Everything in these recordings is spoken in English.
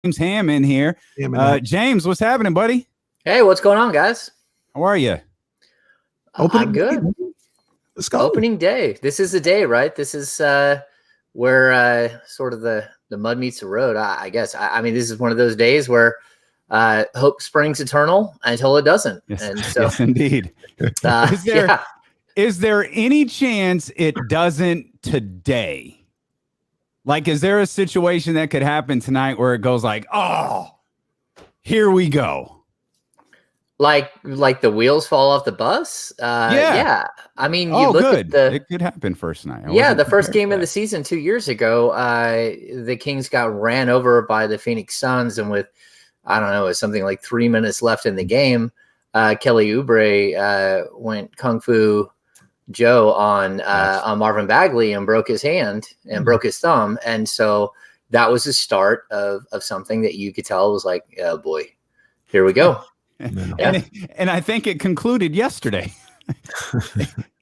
James Ham in here. James, what's happening, buddy? Hey, what's going on, guys? How are you? I'm good. Let's go. Opening day. This is the day, right? This is where sort of the mud meets the road, I guess. I mean, this is one of those days where hope springs eternal until it doesn't. Yes, and so, yes indeed. Is there any chance it doesn't today? Like, is there a situation that could happen tonight where it goes like, oh, here we go? Like the wheels fall off the bus? Yeah. I mean, you look good. at it could happen first night. The first game of the season 2 years ago, the Kings got ran over by the Phoenix Suns, and with, I don't know, it was something like 3 minutes left in the game, Kelly Oubre went Kung Fu Joe on Marvin Bagley and broke his hand and broke his thumb. And so that was the start of something that you could tell was like, oh boy, here we go. And I think it concluded yesterday.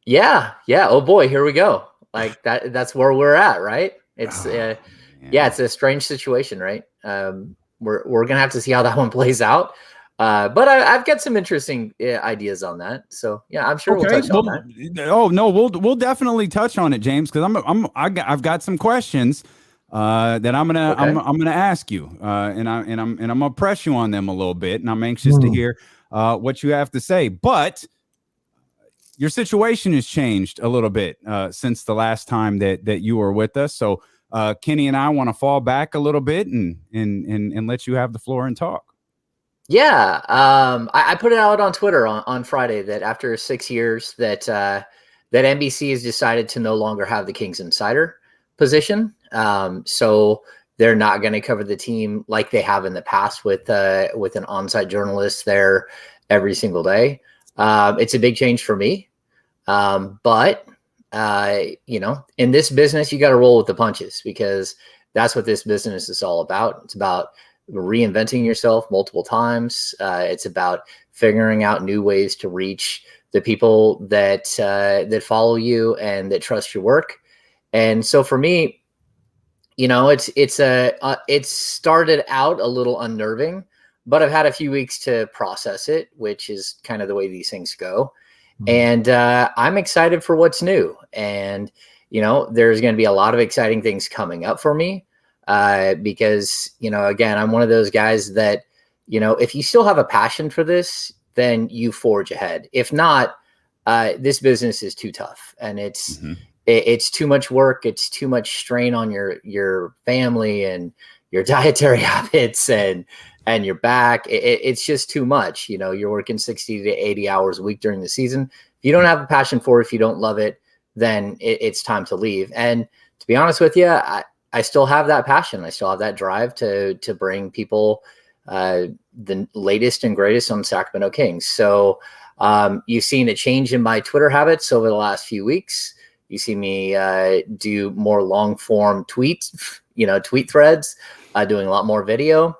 Yeah. Oh boy, here we go. Like that's where we're at, right? It's it's a strange situation, right? We're gonna have to see how that one plays out. But I've got some interesting ideas on that. So yeah, I'm sure we'll touch on that. Oh no, we'll definitely touch on it, James, because I've got some questions that I'm gonna ask you, and I'm gonna press you on them a little bit, and I'm anxious to hear what you have to say. But your situation has changed a little bit since the last time that you were with us. So Kenny and I want to fall back a little bit and let you have the floor and talk. Yeah, I put it out on Twitter on Friday that after 6 years that NBC has decided to no longer have the Kings Insider position. So they're not going to cover the team like they have in the past with an on-site journalist there every single day. It's a big change for me. But in this business, you got to roll with the punches because that's what this business is all about. It's about reinventing yourself multiple times. It's about figuring out new ways to reach the people that follow you and that trust your work. And so for me, it started out a little unnerving, but I've had a few weeks to process it, which is kind of the way these things go. And I'm excited for what's new. And there's going to be a lot of exciting things coming up for me. Because, again, I'm one of those guys that, if you still have a passion for this, then you forge ahead. If not, this business is too tough and it's too much work. It's too much strain on your family and your dietary habits and your back. It's just too much. You're working 60 to 80 hours a week during the season. If you don't have a passion for it, if you don't love it, then it's time to leave. And to be honest with you, I still have that passion. I still have that drive to bring people the latest and greatest on Sacramento Kings. So you've seen a change in my Twitter habits over the last few weeks. You see me do more long form tweets, tweet threads, doing a lot more video.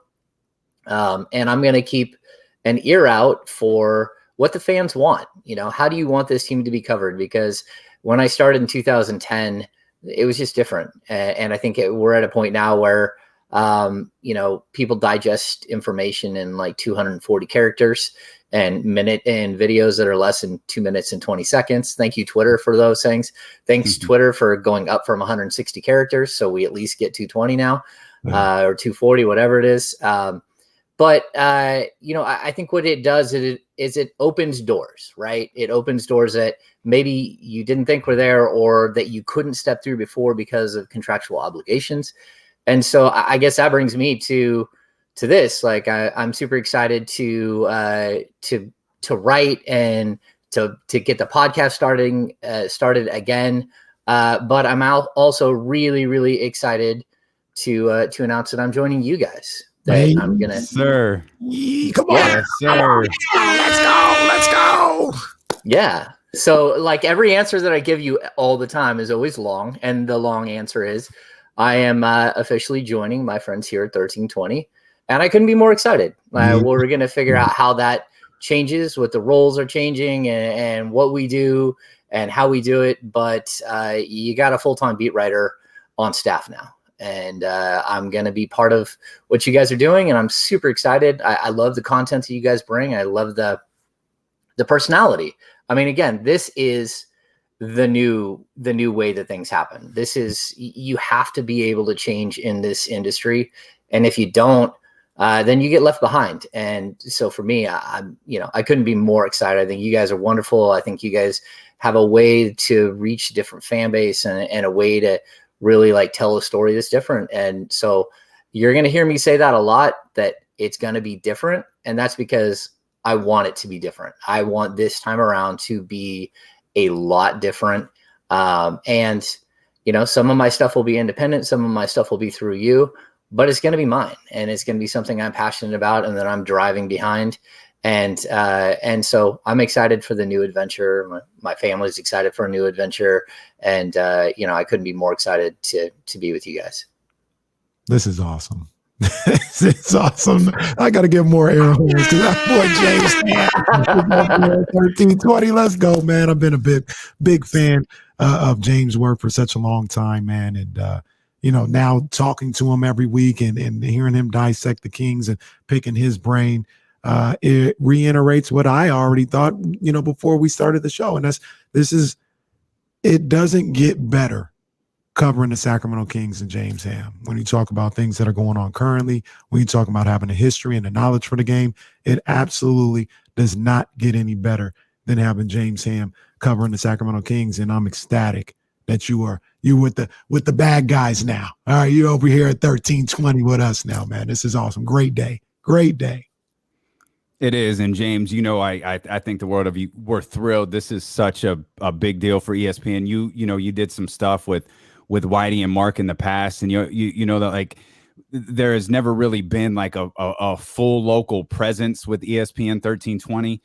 And I'm going to keep an ear out for what the fans want. How do you want this team to be covered? Because when I started in 2010, it was just different. And I think we're at a point now where, people digest information in like 240 characters and videos that are less than 2 minutes and 20 seconds. Thank you, Twitter, for those things. Thanks, Twitter, for going up from 160 characters. So we at least get 220 now, or 240, whatever it is. But I think what it does is it opens doors, right? It opens doors that maybe you didn't think were there or that you couldn't step through before because of contractual obligations. And so I guess that brings me to this. Like I'm super excited to write and to get the podcast started again. But I'm also really, really excited to announce that I'm joining you guys. I'm gonna, sir. Come on, yes, sir. Let's go. Yeah. So like every answer that I give you all the time is always long, and the long answer is I am officially joining my friends here at 1320, and I couldn't be more excited. We're gonna figure out how that changes, what the roles are changing, and what we do and how we do it. But you got a full-time beat writer on staff now. and I'm going to be part of what you guys are doing. And I'm super excited. I love the content that you guys bring. I love the personality. I mean, again, this is the new way that things happen. You have to be able to change in this industry. And if you don't, then you get left behind. And so for me, I couldn't be more excited. I think you guys are wonderful. I think you guys have a way to reach a different fan base and a way to really like tell a story that's different. And so you're going to hear me say that a lot, that it's going to be different. And that's because I want it to be different. I want this time around to be a lot different. And, some of my stuff will be independent. Some of my stuff will be through you, but it's going to be mine, and it's going to be something I'm passionate about and that I'm driving behind. And so I'm excited for the new adventure. My family's excited for a new adventure. And, I couldn't be more excited to be with you guys. This is awesome. It's awesome. I got to give more air horns because that boy James 1320. Let's go, man. I've been a big fan of James' work for such a long time, man. And, now talking to him every week and hearing him dissect the Kings and picking his brain, it reiterates what I already thought, before we started the show. And it doesn't get better covering the Sacramento Kings and James Ham. When you talk about things that are going on currently, when you talk about having a history and the knowledge for the game, it absolutely does not get any better than having James Ham covering the Sacramento Kings. And I'm ecstatic that you with the bad guys now. All right, you're over here at 1320 with us now, man. This is awesome. Great day. Great day. It is. And James, I think the world of you. We're thrilled. This is such a big deal for ESPN. You did some stuff with Whitey and Mark in the past, and you know that like there has never really been like a full local presence with ESPN 1320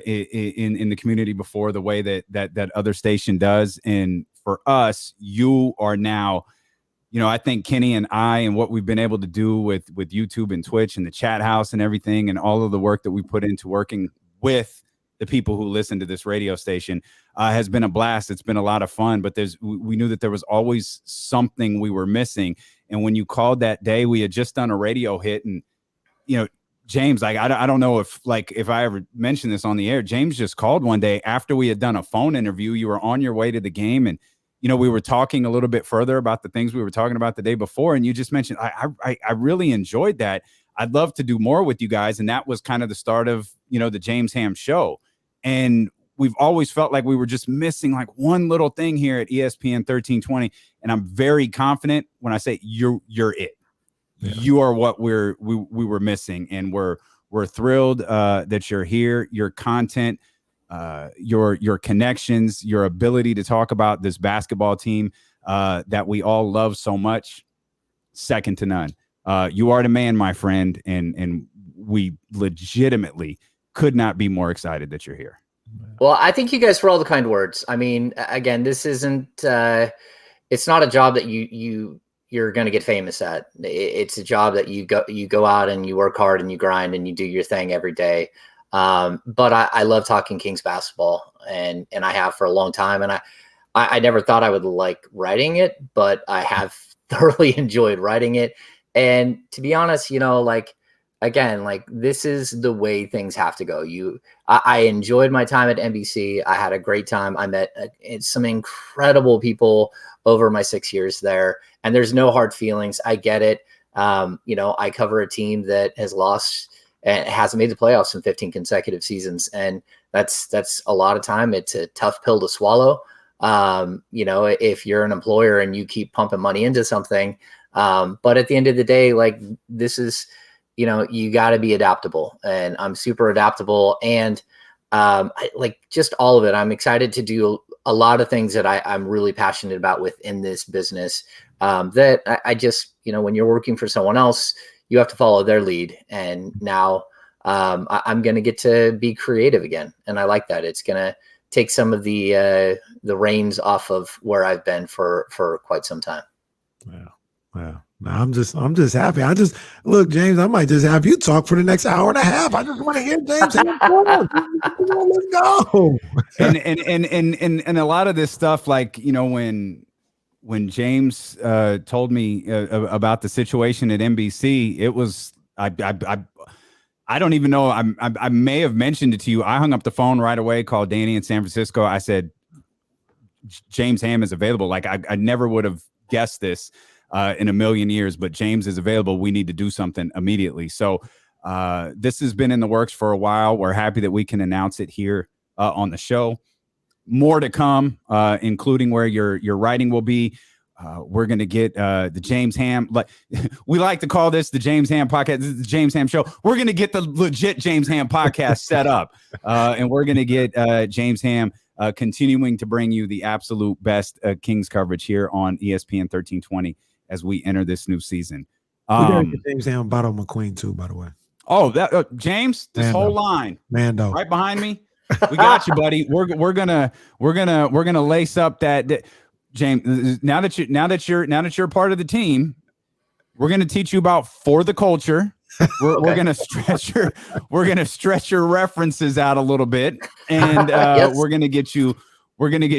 in the community before, the way that other station does. And for us, you are now, I think Kenny and I, and what we've been able to do with YouTube and Twitch and the chat house and everything, and all of the work that we put into working with the people who listen to this radio station has been a blast. It's been a lot of fun, but we knew that there was always something we were missing. And when you called that day, we had just done a radio hit, and, James, like, I don't know if I ever mentioned this on the air, James just called one day after we had done a phone interview. You were on your way to the game, and, we were talking a little bit further about the things we were talking about the day before. And you just mentioned, I really enjoyed that. I'd love to do more with you guys. And that was kind of the start of, the James Ham show. And we've always felt like we were just missing like one little thing here at ESPN 1320. And I'm very confident when I say you're it. Yeah. You are what we were missing. And we're thrilled that you're here. Your content, your connections, your ability to talk about this basketball team that we all love so much, second to none. You are the man, my friend, and we legitimately could not be more excited that you're here. Well, I thank you guys for all the kind words. I mean, again, this isn't it's not a job that you're going to get famous at. It's a job that you go out and you work hard and you grind and you do your thing every day. But I love talking Kings basketball, and I have for a long time. And I never thought I would like writing it, but I have thoroughly enjoyed writing it. And to be honest, again, like, this is the way things have to go. I enjoyed my time at NBC. I had a great time. I met some incredible people over my 6 years there, and there's no hard feelings. I get it. I cover a team that has lost and hasn't made the playoffs in 15 consecutive seasons. And that's a lot of time. It's a tough pill to swallow. If you're an employer and you keep pumping money into something, but at the end of the day, like, this is, you got to be adaptable, and I'm super adaptable. And just all of it, I'm excited to do a lot of things that I'm really passionate about within this business. That I just, when you're working for someone else, you have to follow their lead. And now I'm going to get to be creative again. And I like that. It's going to take some of the reins off of where I've been for quite some time. Wow. I'm just happy. Look, James, I might just have you talk for the next hour and a half. I just want to hear James. Come on, let's go. And a lot of this stuff, like, when when James told me about the situation at NBC, it was I don't even know. I may have mentioned it to you. I hung up the phone right away, called Danny in San Francisco. I said, James Ham is available. Like I never would have guessed this in a million years, but James is available. We need to do something immediately. So this has been in the works for a while. We're happy that we can announce it here on the show. More to come, including where your writing will be. We're going to get the James Ham, like we like to call this the James Ham podcast. This is the James Ham show. We're going to get the legit James Ham podcast set up, and we're going to get James Ham continuing to bring you the absolute best Kings coverage here on ESPN 1320 as we enter this new season. We got to get James Ham about McQueen too, by the way. Oh, that James, this Mando. whole line, Mando, right behind me. We got you, buddy. We're gonna lace up that. James, now that you're part of the team, we're gonna teach you about For the Culture. We're gonna stretch your references out a little bit, and Yes. we're gonna get you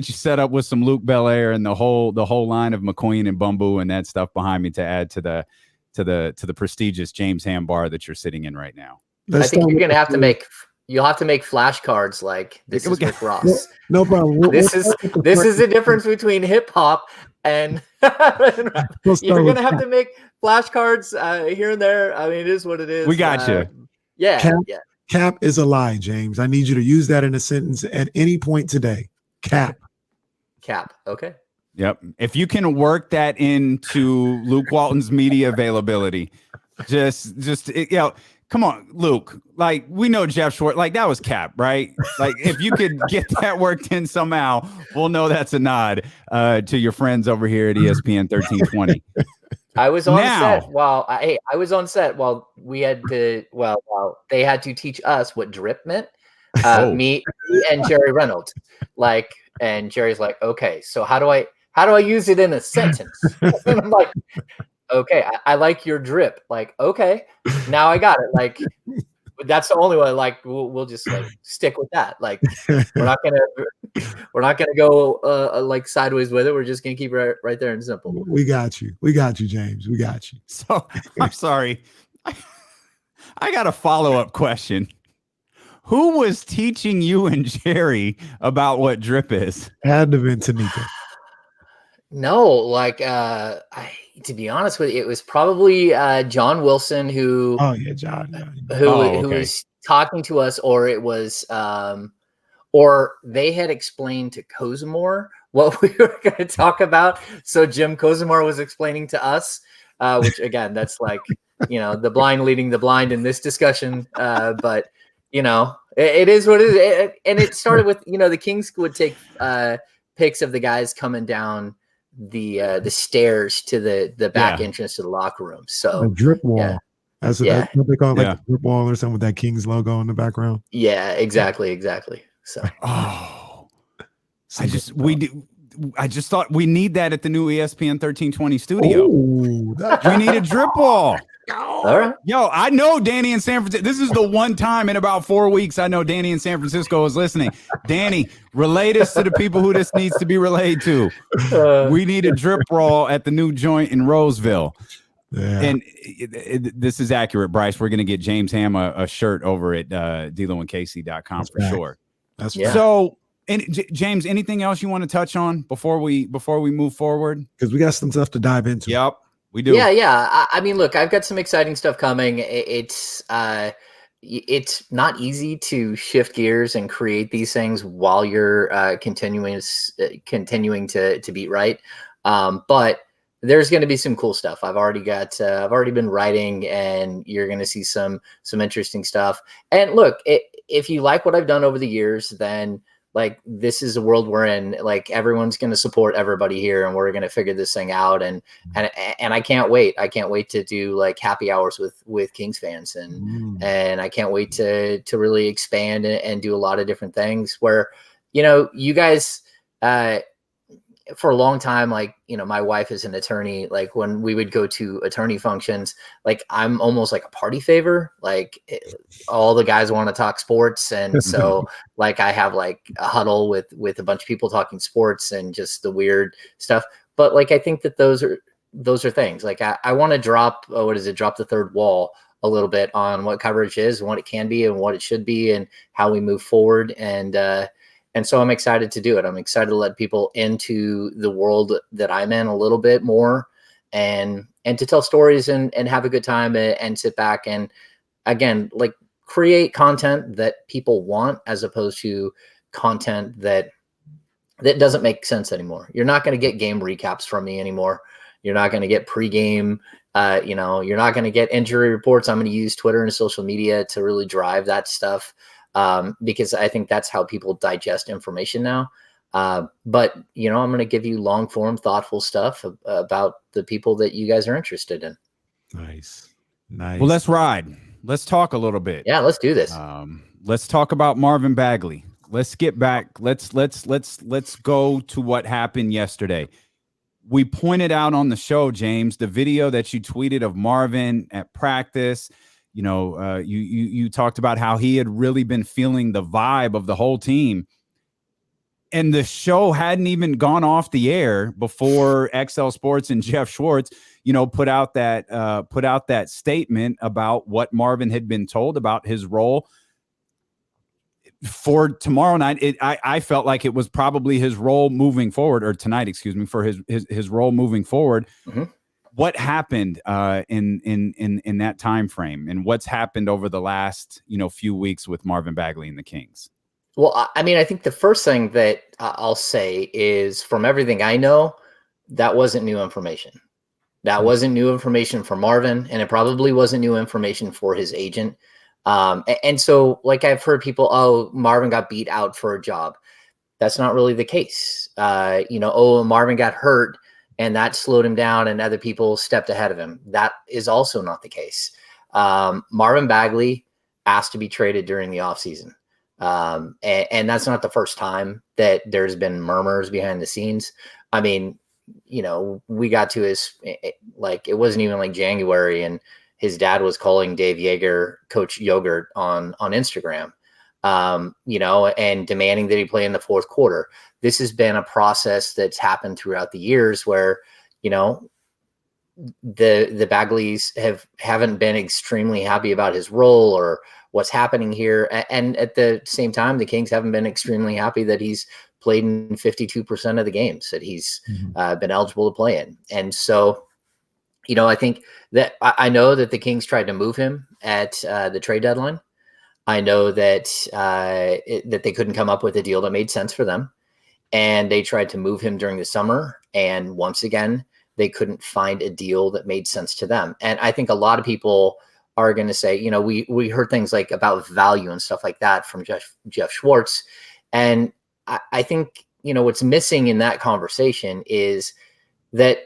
set up with some Luke Belair and the whole line of McQueen and Bumbu and that stuff behind me to add to the prestigious James Ham bar that you're sitting in right now. I think you're gonna have to make. You'll have to make flashcards like this is Rick Ross. No problem. This is the difference between hip hop and you're gonna have to make flashcards here and there. I mean, it is what it is. We got you. Yeah, Cap is a lie, James. I need you to use that in a sentence at any point today. Cap. Okay. Yep. If you can work that into Luke Walton's media availability, come on, Luke. Like, we know Jeff Schwartz. Like, that was Cap, right? Like, if you could get that worked in somehow, we'll know that's a nod to your friends over here at ESPN 1320. I was on set while I was on set while we had to. While they had to teach us what drip meant. Me and Jerry Reynolds. Like, and Jerry's like, okay, so how do I use it in a sentence? And I'm like, okay, I like your drip. Like, okay, now I got it. Like, that's the only one. Like, we'll just like stick with that. Like, we're not gonna go like sideways with it. We're just gonna keep it right there and simple. We got you, James. We got you. So I'm sorry. I got a follow-up question. Who was teaching you and Jerry about what drip is? Had to have been Tanika. No, like to be honest with you, it was probably John Wilson who. Oh yeah, John. Yeah. Who was talking to us, or it was, or they had explained to Kozimor what we were going to talk about. So Jim Kozimor was explaining to us, which again, that's like the blind leading the blind in this discussion. But it is what it is, and it started with the Kings would take pics of the guys coming down the stairs to the back entrance to the locker room. So a drip wall. Yeah. That's what they call it, like the drip wall or something with that Kings logo in the background. Yeah, exactly. So I just thought we need that at the new ESPN 1320 studio. We need a drip wall. All right. Yo, I know Danny in San Francisco. This is the one time in about 4 weeks I know Danny in San Francisco is listening. Danny, relay this to the people who this needs to be relayed to. We need a drip wall at the new joint in Roseville. Yeah. And this is accurate, Bryce. We're going to get James Ham a shirt over at DeLoandCasey.com for sure. That's so. And James, anything else you want to touch on before we move forward? Because we got some stuff to dive into. Yep, we do. Yeah. I mean, look, I've got some exciting stuff coming. It's not easy to shift gears and create these things while you're continuing to beat right. But there's going to be some cool stuff. I've already been writing, and you're going to see some interesting stuff. And look, if you like what I've done over the years, then like, this is the world we're in. Like, everyone's going to support everybody here, and we're going to figure this thing out. And I can't wait. I can't wait to do like happy hours with Kings fans, and I can't wait to really expand and do a lot of different things where, you guys, for a long time, like, my wife is an attorney. Like, when we would go to attorney functions, like, I'm almost like a party favor. Like, all the guys want to talk sports. And so like, I have like a huddle with a bunch of people talking sports and just the weird stuff. But like, I think that those are things like I want to drop, drop the third wall a little bit on what coverage is and what it can be and what it should be and how we move forward. And so I'm excited to do it. I'm excited to let people into the world that I'm in a little bit more and to tell stories and have a good time and sit back and, again, like, create content that people want as opposed to content that doesn't make sense anymore. You're not going to get game recaps from me anymore. You're not going to get pregame. You're not going to get injury reports. I'm going to use Twitter and social media to really drive that stuff because I think that's how people digest information now. But I'm going to give you long form, thoughtful stuff about the people that you guys are interested in. Nice. Well, let's ride. Let's talk a little bit. Yeah, let's do this. Let's talk about Marvin Bagley. Let's get back. Let's go to what happened yesterday. We pointed out on the show, James, the video that you tweeted of Marvin at practice. You talked about how he had really been feeling the vibe of the whole team. And the show hadn't even gone off the air before XL Sports and Jeff Schwartz, put out that statement about what Marvin had been told about his role for tomorrow night. I felt like it was probably his role moving forward, or tonight, excuse me, for his role moving forward. Mm-hmm. What happened in that time frame, and what's happened over the last few weeks with Marvin Bagley and the Kings? Well, I mean, I think the first thing that I'll say is, from everything I know, that wasn't new information. That wasn't new information for Marvin, and it probably wasn't new information for his agent. And so, like, I've heard people, Marvin got beat out for a job. That's not really the case. Marvin got hurt and that slowed him down and other people stepped ahead of him. That is also not the case. Marvin Bagley asked to be traded during the offseason. And that's not the first time that there's been murmurs behind the scenes. I mean, we got to it wasn't even like January, and his dad was calling Dave Yeager Coach Yogurt on Instagram, and demanding that he play in the fourth quarter. This has been a process that's happened throughout the years where, the Bagleys haven't been extremely happy about his role or what's happening here. And at the same time, the Kings haven't been extremely happy that he's played in 52% of the games that he's been eligible to play in. And so, I think that I know that the Kings tried to move him at the trade deadline. I know that that they couldn't come up with a deal that made sense for them. And they tried to move him during the summer. And once again, they couldn't find a deal that made sense to them. And I think a lot of people are going to say, we heard things like about value and stuff like that from Jeff Schwartz. And I think, what's missing in that conversation is that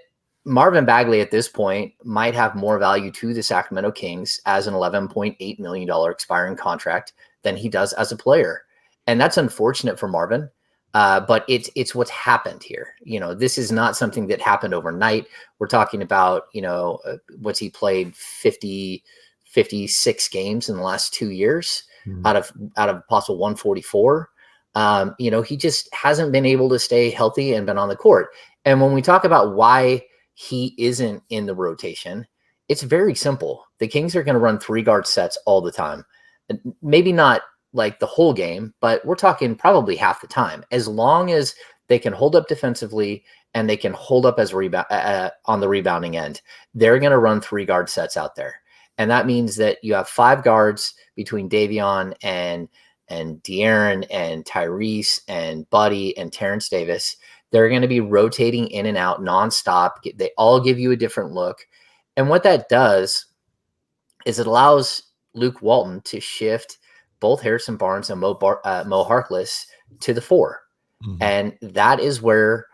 Marvin Bagley at this point might have more value to the Sacramento Kings as an $11.8 million expiring contract than he does as a player. And that's unfortunate for Marvin. But it's what's happened here. This is not something that happened overnight. We're talking about, what's he played 56 games in the last 2 years out of possible 144. He just hasn't been able to stay healthy and been on the court. And when we talk about why he isn't in the rotation, it's very simple. The Kings are going to run 3-guard sets all the time. Maybe not like the whole game, but we're talking probably half the time. As long as they can hold up defensively and they can hold up as on the rebounding end, they're going to run 3-guard sets out there. And that means that you have 5 guards between Davion and De'Aaron and Tyrese and Buddy and Terrence Davis. They're going to be rotating in and out nonstop. They all give you a different look. And what that does is it allows Luke Walton to shift both Harrison Barnes and Mo Harkless to the 4. Mm-hmm. And that is where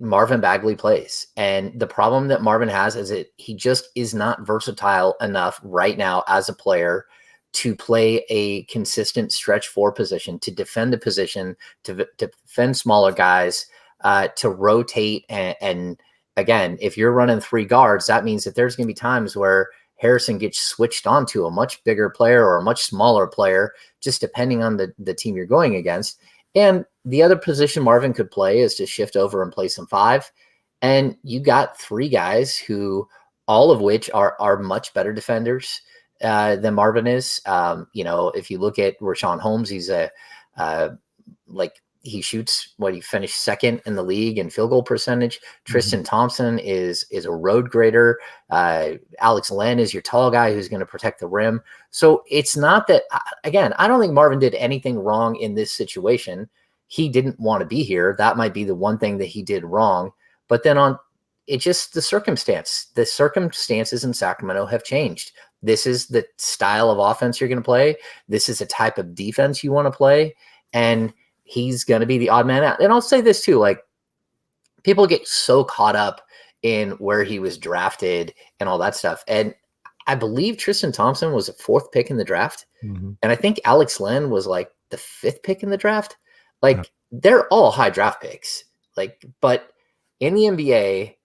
Marvin Bagley plays. And the problem that Marvin has is that he just is not versatile enough right now as a player to play a consistent stretch 4 position, to defend the position, to defend smaller guys, to rotate. And again, if you're running 3 guards, that means that there's going to be times where Harrison gets switched on to a much bigger player or a much smaller player, just depending on the team you're going against. And the other position Marvin could play is to shift over and play some 5. And you got 3 guys who, all of which are much better defenders than Marvin is. If you look at Richaun Holmes, he's he shoots he finished second in the league in field goal percentage. Tristan Thompson is a road grader. Alex Len is your tall guy who's going to protect the rim. So it's not that, again, I don't think Marvin did anything wrong in this situation. He didn't want to be here. That might be the one thing that he did wrong. But then it's just the circumstances in Sacramento have changed. This is the style of offense you're going to play. This is the type of defense you want to play. And he's going to be the odd man out. And I'll say this too, like, people get so caught up in where he was drafted and all that stuff. And I believe Tristan Thompson was a 4th pick in the draft. And I think Alex Len was like the 5th pick in the draft. They're all high draft picks. But in the NBA,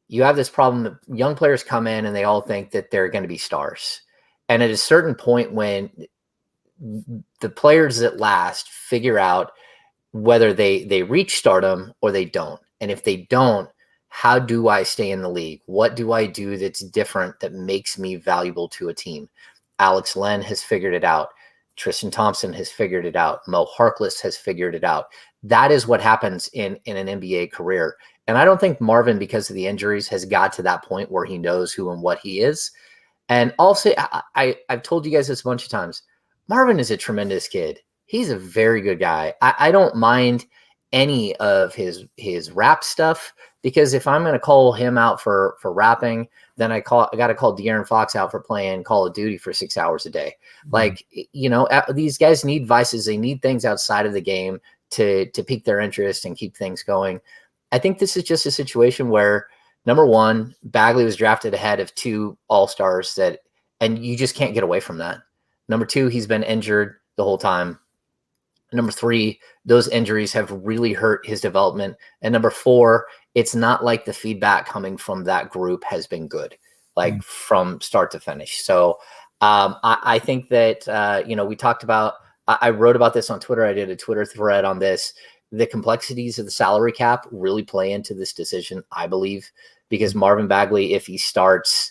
you have this problem that young players come in and they all think that they're going to be stars. And at a certain point, when the players that last figure out whether they reach stardom or they don't. And if they don't, how do I stay in the league? What do I do that's different that makes me valuable to a team? Alex Len has figured it out. Tristan Thompson has figured it out. Mo Harkless has figured it out. That is what happens in an NBA career. And I don't think Marvin, because of the injuries, has got to that point where he knows who and what he is. And also, I've told you guys this a bunch of times, Marvin is a tremendous kid. He's a very good guy. I don't mind any of his rap stuff, because if I'm going to call him out for rapping, then I got to call De'Aaron Fox out for playing Call of Duty for 6 hours a day. These guys need vices. They need things outside of the game to pique their interest and keep things going. I think this is just a situation where, number one, Bagley was drafted ahead of 2 all-stars and you just can't get away from that. Number 2, he's been injured the whole time. Number 3, those injuries have really hurt his development. And number 4, it's not like the feedback coming from that group has been good, from start to finish. So I think that, we talked about, I wrote about this on Twitter. I did a Twitter thread on this. The complexities of the salary cap really play into this decision, I believe, because Marvin Bagley, if he starts,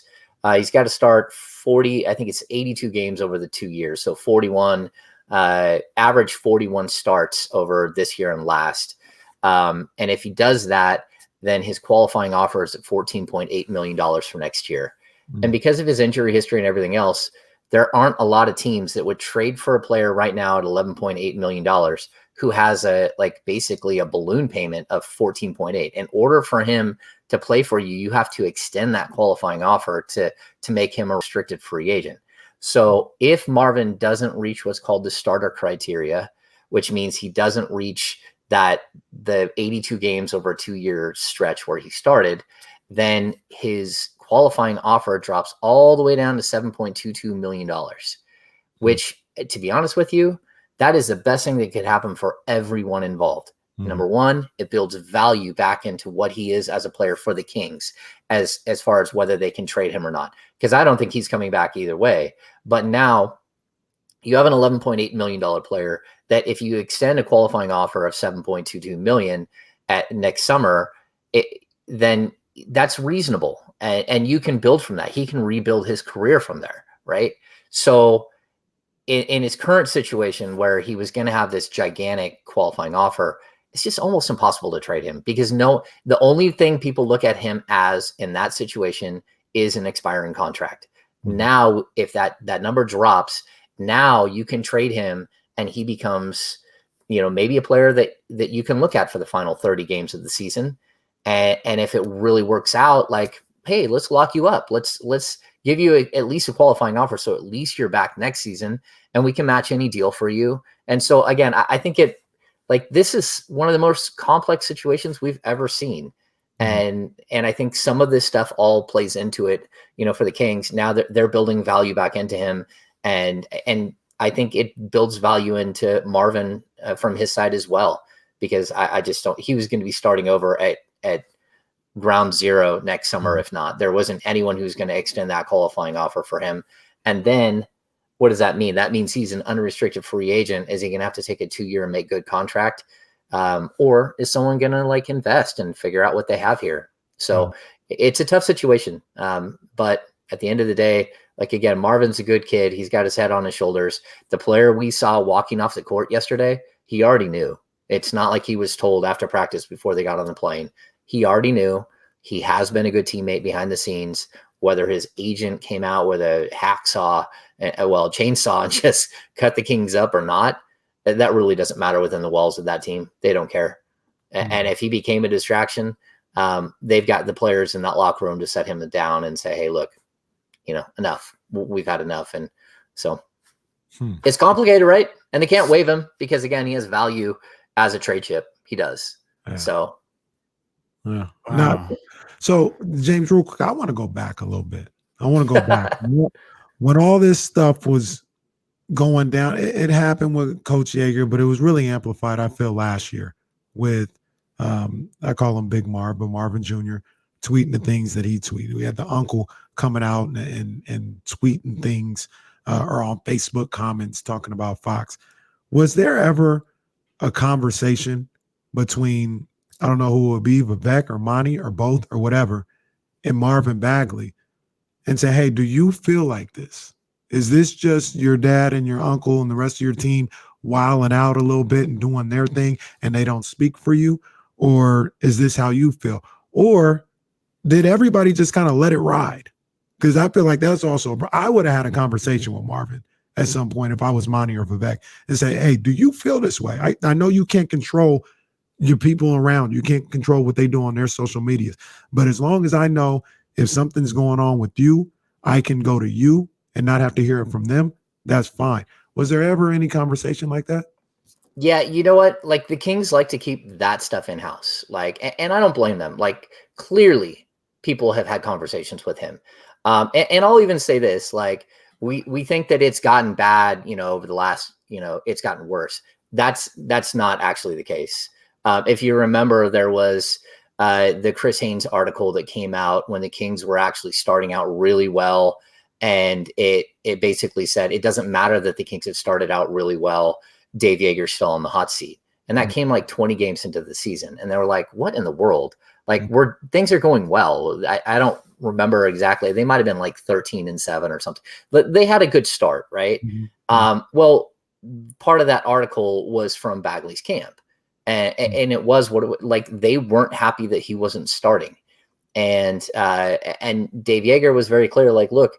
he's got to start 40, I think it's 82 games over the 2 years. So 41, average 41 starts over this year and last. And if he does that, then his qualifying offer is at $14.8 million for next year. And because of his injury history and everything else, there aren't a lot of teams that would trade for a player right now at $11.8 million who has basically a balloon payment of 14.8. In order for him to play for you, you have to extend that qualifying offer to make him a restricted free agent. So if Marvin doesn't reach what's called the starter criteria, which means he doesn't reach the 82 games over a 2-year stretch where he started, then his qualifying offer drops all the way down to $7.22 million, which, to be honest with you, that is the best thing that could happen for everyone involved. Number one, it builds value back into what he is as a player for the Kings, as far as whether they can trade him or not. Because I don't think he's coming back either way. But now you have an $11.8 million player that, if you extend a qualifying offer of $7.22 million at next summer, then that's reasonable. And you can build from that. He can rebuild his career from there, right? So in his current situation, where he was going to have this gigantic qualifying offer, it's just almost impossible to trade him, because the only thing people look at him as in that situation is an expiring contract. Now, if that number drops, now you can trade him and he becomes, maybe a player that you can look at for the final 30 games of the season. And if it really works out, hey, let's lock you up. Let's give you at least a qualifying offer. So at least you're back next season and we can match any deal for you. And so again, I think this is one of the most complex situations we've ever seen. And I think some of this stuff all plays into it, for the Kings. Now that they're building value back into him. And I think it builds value into Marvin from his side as well, because I just don't, he was going to be starting over at ground zero next summer. If not, there wasn't anyone who's going to extend that qualifying offer for him. And then what does that mean? That means he's an unrestricted free agent. Is he going to have to take a 2-year and make good contract? Or is someone going to invest and figure out what they have here? So it's a tough situation. But at the end of the day, like, again, Marvin's a good kid. He's got his head on his shoulders. The player we saw walking off the court yesterday, he already knew. It's not like he was told after practice before they got on the plane. He already knew. He has been a good teammate behind the scenes. Whether his agent came out with a chainsaw and just cut the Kings up or not, that really doesn't matter within the walls of that team. They don't care. And if he became a distraction, they've got the players in that locker room to set him down and say, hey, look, enough. We've had enough. And so it's complicated, right? And they can't waive him because, again, he has value as a trade chip. He does. Yeah. So. Yeah. Wow. Now, so James, real quick, I want to go back a little bit. I want to go back. When all this stuff was going down, it happened with Coach Yeager, but it was really amplified, I feel, last year with, I call him Big Marv, but Marvin Jr. tweeting the things that he tweeted. We had the uncle coming out and tweeting things or on Facebook comments talking about Fox. Was there ever a conversation between, I don't know who it would be, Vivek or Monty or both or whatever, and Marvin Bagley, and say, hey, do you feel like this? Is this just your dad and your uncle and the rest of your team wilding out a little bit and doing their thing and they don't speak for you? Or is this how you feel? Or did everybody just kind of let it ride? Because I feel like that's also, I would have had a conversation with Marvin at some point if I was Monty or Vivek and say, hey, do you feel this way? I know you can't control your people around. You can't control what they do on their social medias. But as long as I know if something's going on with you, I can go to you and not have to hear it from them. That's fine. Was there ever any conversation like that? Yeah, you know what? Like, the Kings like to keep that stuff in-house. Like, and I don't blame them. Like, clearly people have had conversations with him. And I'll even say this, like, we think that it's gotten bad, over the last, it's gotten worse. That's not actually the case. If you remember, there was the Chris Haynes article that came out when the Kings were actually starting out really well. And it basically said, it doesn't matter that the Kings have started out really well. Dave Yeager's still on the hot seat. And that came like 20 games into the season. And they were like, what in the world? Like, things are going well. I don't remember exactly. They might've been like 13-7 or something, but they had a good start. Right. Well, part of that article was from Bagley's camp. And it was like, they weren't happy that he wasn't starting. And Dave Yeager was very clear, like, look,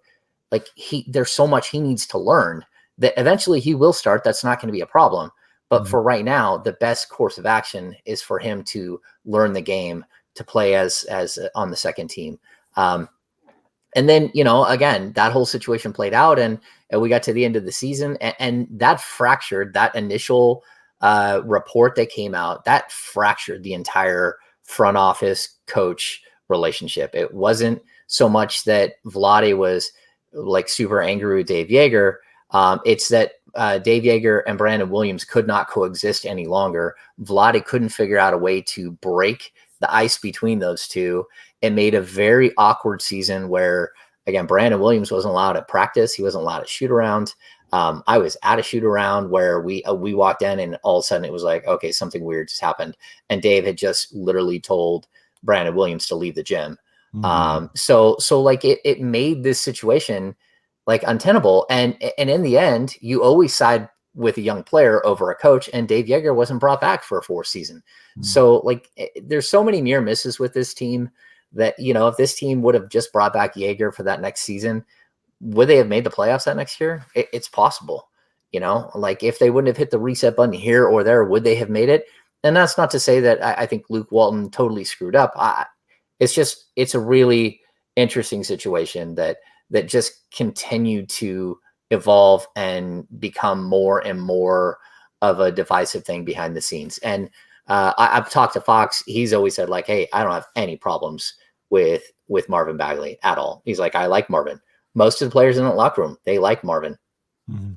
like, there's so much he needs to learn that eventually he will start. That's not going to be a problem. But for right now, the best course of action is for him to learn the game, to play as on the second team. And then, again, that whole situation played out and we got to the end of the season and that fractured that initial report that came out, that fractured the entire front office coach relationship. It wasn't so much that Vlade was like super angry with Dave Yeager. It's that Dave Yeager and Brandon Williams could not coexist any longer. Vlade couldn't figure out a way to break the ice between those two. It made a very awkward season where, again, Brandon Williams wasn't allowed to practice. He wasn't allowed to shoot around. I was at a shoot around where we walked in and all of a sudden it was like, okay, something weird just happened. And Dave had just literally told Brandon Williams to leave the gym. So like it made this situation like untenable. And in the end, you always side with a young player over a coach, and Dave Yeager wasn't brought back for a fourth season. So like there's so many near misses with this team that, if this team would have just brought back Yeager for that next season, would they have made the playoffs that next year? It's possible, like if they wouldn't have hit the reset button here or there, would they have made it? And that's not to say that I think Luke Walton totally screwed up. It's a really interesting situation that just continued to evolve and become more and more of a divisive thing behind the scenes. And I've talked to Fox. He's always said like, hey, I don't have any problems with Marvin Bagley at all. He's like, I like Marvin. Most of the players in the locker room, they like Marvin.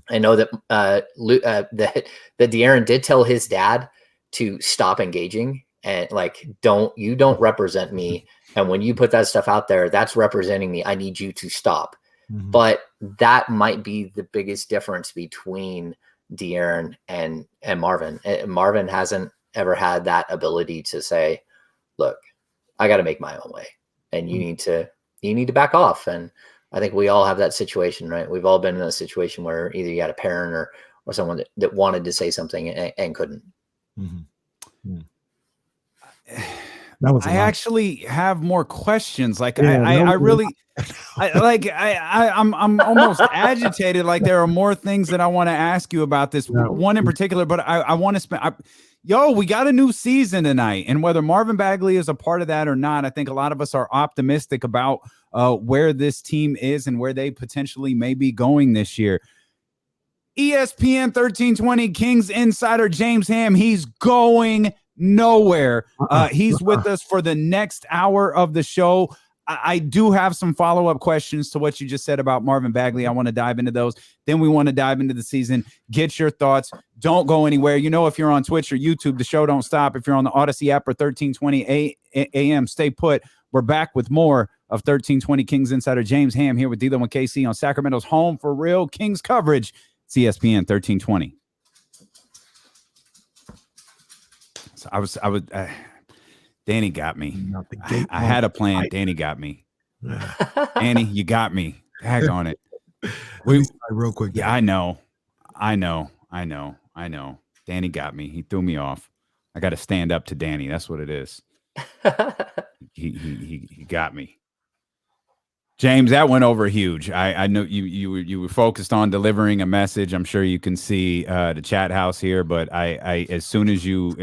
I know that that De'Aaron did tell his dad to stop engaging and like, don't represent me. And when you put that stuff out there, that's representing me. I need you to stop. But that might be the biggest difference between De'Aaron and Marvin. Marvin hasn't ever had that ability to say, look, I got to make my own way, and you need to back off. And I think we all have that situation, right? We've all been in a situation where either you had a parent or someone that wanted to say something and couldn't. Mm-hmm. I actually have more questions. Like I really, I'm almost agitated. Like there are more things that I want to ask you about this one in particular, but I want to spend. We got a new season tonight, and whether Marvin Bagley is a part of that or not, I think a lot of us are optimistic about where this team is and where they potentially may be going this year. ESPN 1320 Kings insider James Ham, he's going nowhere. He's with us for the next hour of the show. I do have some follow-up questions to what you just said about Marvin Bagley. I want to dive into those. Then we want to dive into the season. Get your thoughts. Don't go anywhere. If you're on Twitch or YouTube, the show don't stop. If you're on the Odyssey app or 1320 AM, stay put. We're back with more of 1320 Kings insider James Ham here with D'Lo and KC on Sacramento's home for real Kings coverage. It's ESPN 1320. So I was Danny got me. I had a plan. Danny got me. Danny, you got me. Tag on it. Real quick. Yeah, I know. Danny got me. He threw me off. I got to stand up to Danny. That's what it is. He got me. James, that went over huge. I know you were focused on delivering a message. I'm sure you can see the chat house here, but I as soon as you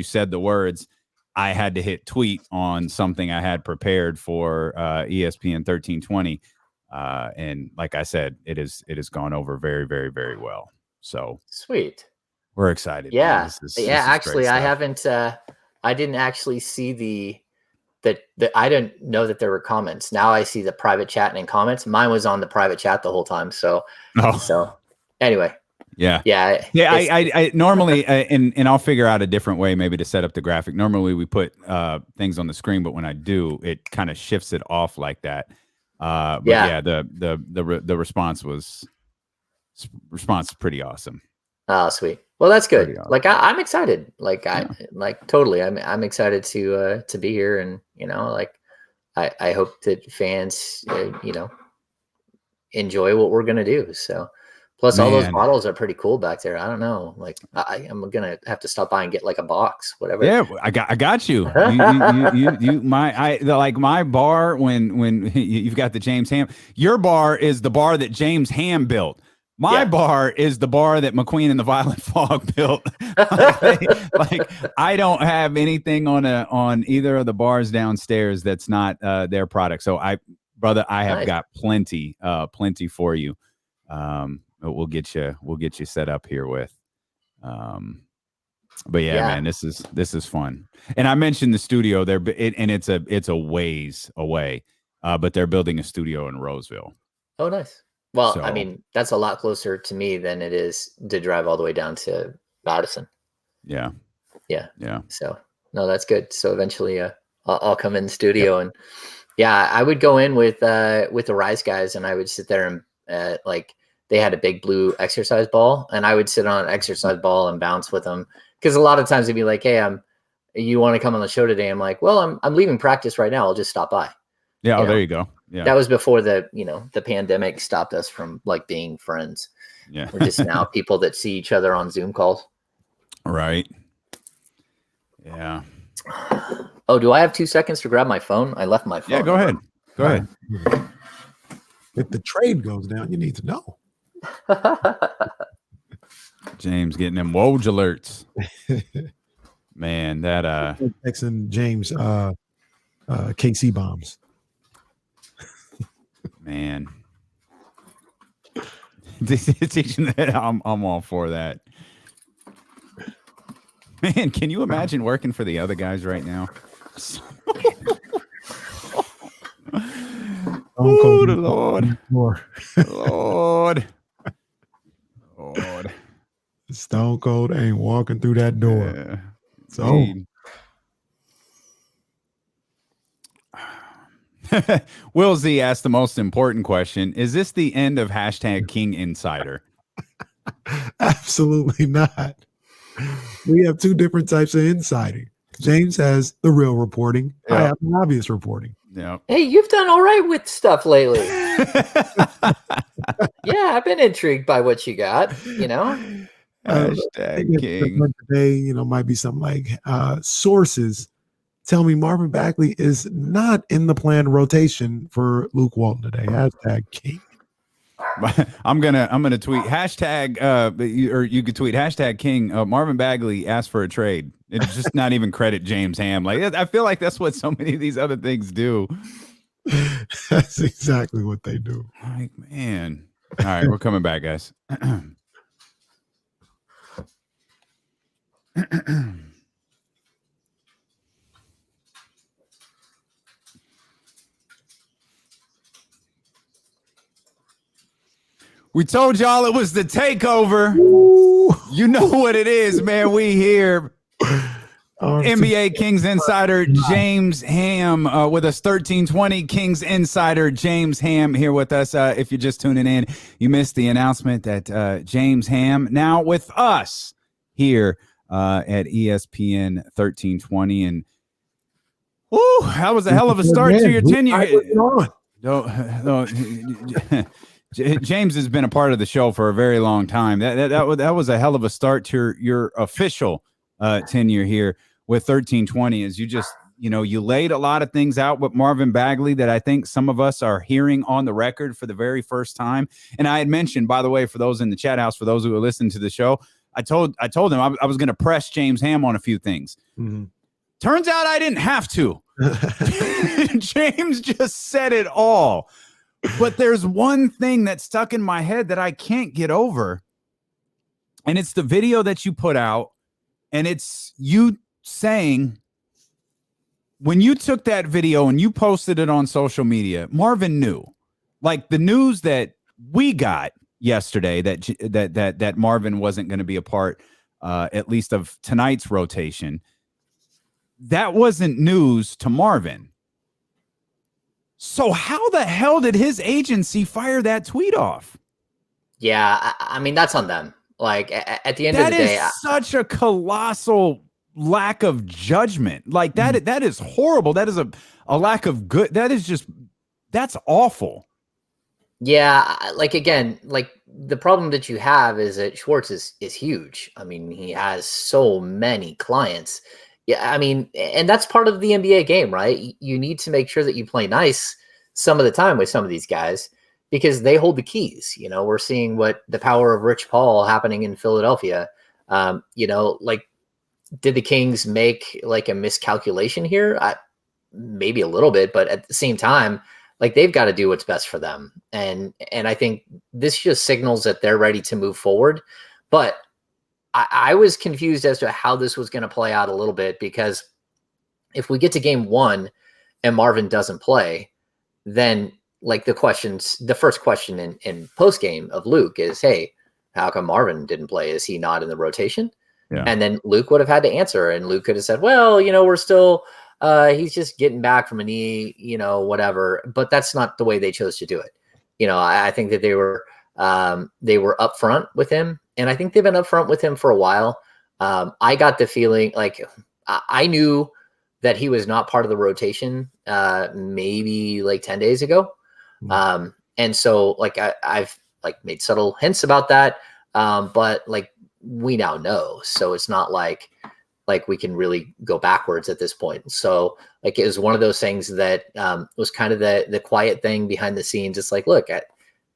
said the words, I had to hit tweet on something I had prepared for ESPN 1320, and like I said, it has gone over very, very, very well. So sweet. We're excited. Yeah, this is actually, I haven't. I didn't actually see that I didn't know that there were comments. Now I see the private chat and comments. Mine was on the private chat the whole time. So anyway. Yeah. I normally, and I'll figure out a different way maybe to set up the graphic. Normally we put things on the screen, but when I do, it kind of shifts it off like that. The response was pretty awesome. Oh, sweet. Well, that's good. Awesome. Like I'm excited. Totally. I'm excited to be here, and I hope that fans enjoy what we're gonna do. So. Plus, all those bottles are pretty cool back there. I don't know. Like, I'm gonna have to stop by and get like a box, whatever. Yeah, I got you. My bar when you've got the James Ham. Your bar is the bar that James Ham built. My bar is the bar that McQueen and the Violent Fog built. I don't have anything on either of the bars downstairs that's not their product. So I have got plenty for you. We'll get you set up here with, but man, this is fun. And I mentioned the studio there, and it's a ways away, but they're building a studio in Roseville. Oh, nice. Well, I mean, that's a lot closer to me than it is to drive all the way down to Madison. Yeah. So no, that's good. So eventually, I'll come in the studio and I would go in with the Rise guys, and I would sit there and they had a big blue exercise ball, and I would sit on an exercise ball and bounce with them. Because a lot of times they'd be like, "Hey, you want to come on the show today?" I'm like, "Well, I'm leaving practice right now. I'll just stop by." Yeah. There you go. Yeah. That was before the pandemic stopped us from being friends. Yeah. We're just now people that see each other on Zoom calls. Right. Yeah. Oh, do I have 2 seconds to grab my phone? I left my phone. Yeah, go ahead. If the trade goes down, you need to know. James getting them Woj alerts. Man, that texting James KC bombs. Man. Teaching that, I'm all for that. Man, can you imagine working for the other guys right now? Oh, the Lord. Lord. Stone Cold ain't walking through that door. Yeah. So Will Z asked the most important question. Is this the end of #King Insider? Absolutely not. We have two different types of insiding. James has the real reporting. Yeah. I have the obvious reporting. Yeah. Hey, you've done all right with stuff lately. Yeah, I've been intrigued by what you got, Hashtag king. Today, might be something like sources tell me Marvin Bagley is not in the planned rotation for Luke Walton today. Hashtag king. I'm gonna tweet hashtag or you could tweet hashtag king. Marvin Bagley asked for a trade. It's just not even credit James Ham. Like, I feel like that's what so many of these other things do. That's exactly what they do. Like, man. All right, we're coming back, guys. We told y'all it was the takeover. Ooh. You know what it is, man. We here. NBA Kings insider James Ham with us. 1320 Kings insider James Ham here with us. If you're just tuning in, you missed the announcement that James Ham now with us here at ESPN 1320. And whoo, that was a hell of a start to your tenure. James has been a part of the show for a very long time. That was a hell of a start to your official tenure here with 1320. As you just, you laid a lot of things out with Marvin Bagley that I think some of us are hearing on the record for the very first time. And I had mentioned, by the way, for those in the chat house, for those who are listening to the show, I told him I was going to press James Ham on a few things. Mm-hmm. Turns out I didn't have to. James just said it all. But there's one thing that stuck in my head that I can't get over. And it's the video that you put out. And it's you saying, when you took that video and you posted it on social media, Marvin knew. Like the news that we got yesterday that Marvin wasn't going to be a part, at least of tonight's rotation. That wasn't news to Marvin. So how the hell did his agency fire that tweet off? Yeah, I mean, that's on them. Like, at the end of the day, that is such a colossal lack of judgment. Like, that is horrible. That is a lack of good. That's awful. Yeah, again, the problem that you have is that Schwartz is huge. I mean, he has so many clients. Yeah, I mean, and that's part of the NBA game, right? You need to make sure that you play nice some of the time with some of these guys because they hold the keys. We're seeing what the power of Rich Paul happening in Philadelphia. Did the Kings make a miscalculation here? Maybe a little bit, but at the same time, they've got to do what's best for them. And I think this just signals that they're ready to move forward. But I was confused as to how this was going to play out a little bit, because if we get to game one and Marvin doesn't play, then the first question in post game of Luke is, hey, how come Marvin didn't play? Is he not in the rotation? Yeah. And then Luke would have had to answer, and Luke could have said, well, we're still, he's just getting back from a knee, whatever. But that's not the way they chose to do it. I think that they were upfront with him. And I think they've been upfront with him for a while. I got the feeling I knew that he was not part of the rotation maybe 10 days ago. And so I've made subtle hints about that. But we now know. So it's not like we can really go backwards at this point. So it was one of those things that was kind of the quiet thing behind the scenes. It's look,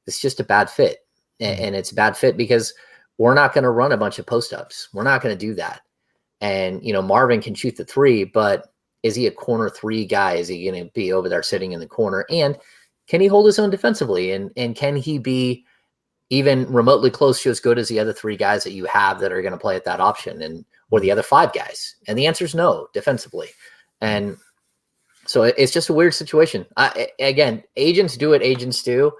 it's just a bad fit. And it's a bad fit because we're not going to run a bunch of post-ups. We're not going to do that. And, Marvin can shoot the three, but is he a corner three guy? Is he going to be over there sitting in the corner? And can he hold his own defensively? And can he be even remotely close to as good as the other three guys that you have that are going to play at that option, or the other five guys? And the answer is no, defensively. And so it's just a weird situation. Again, agents do what agents do.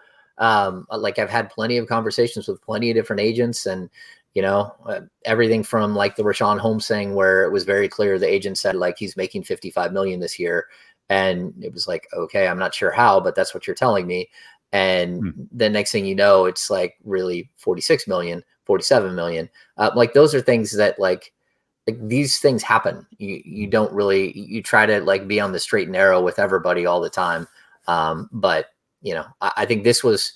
I've had plenty of conversations with plenty of different agents, and everything from the Richaun Holmes thing, where it was very clear the agent said he's making $55 million this year, and it was okay, I'm not sure how, but that's what you're telling me. And the next thing you know, it's really 46 million, 47 million. Those are things that like these things happen. You don't really, you try to like be on the straight and narrow with everybody all the time. But you know, I think this was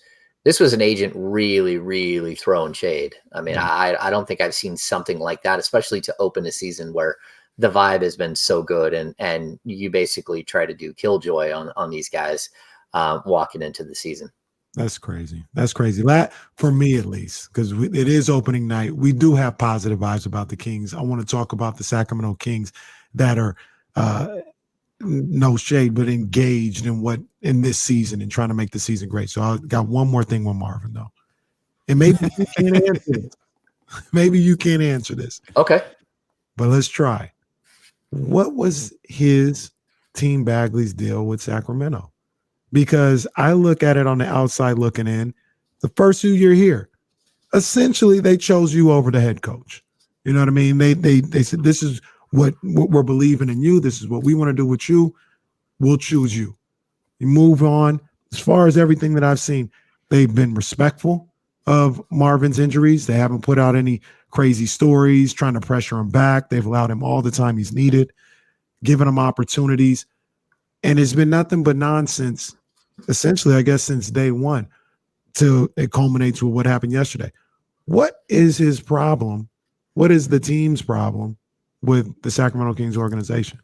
an agent really, really throwing shade. I mean, I don't think I've seen something like that, especially to open a season where the vibe has been so good, and you basically try to do killjoy on these guys walking into the season. That's crazy. That's crazy. That, for me at least, because it is opening night. We do have positive vibes about the Kings. I want to talk about the Sacramento Kings that are no shade, but engaged in this season and trying to make the season great. So I got one more thing with Marvin though, and maybe you can't answer this. Maybe you can't answer this. Okay, but let's try. What was his Team Bagley's deal with Sacramento? Because I look at it on the outside looking in, the first 2 years here, essentially they chose you over the head coach. You know what I mean? They said, this is what we're believing in you. This is what we want to do with you. We'll choose you. You move on. As far as everything that I've seen, they've been respectful of Marvin's injuries. They haven't put out any crazy stories trying to pressure him back. They've allowed him all the time he's needed, given him opportunities. And it's been nothing but nonsense, essentially, I guess, since day one, till it culminates with what happened yesterday. What is his problem? What is the team's problem with the Sacramento Kings organization?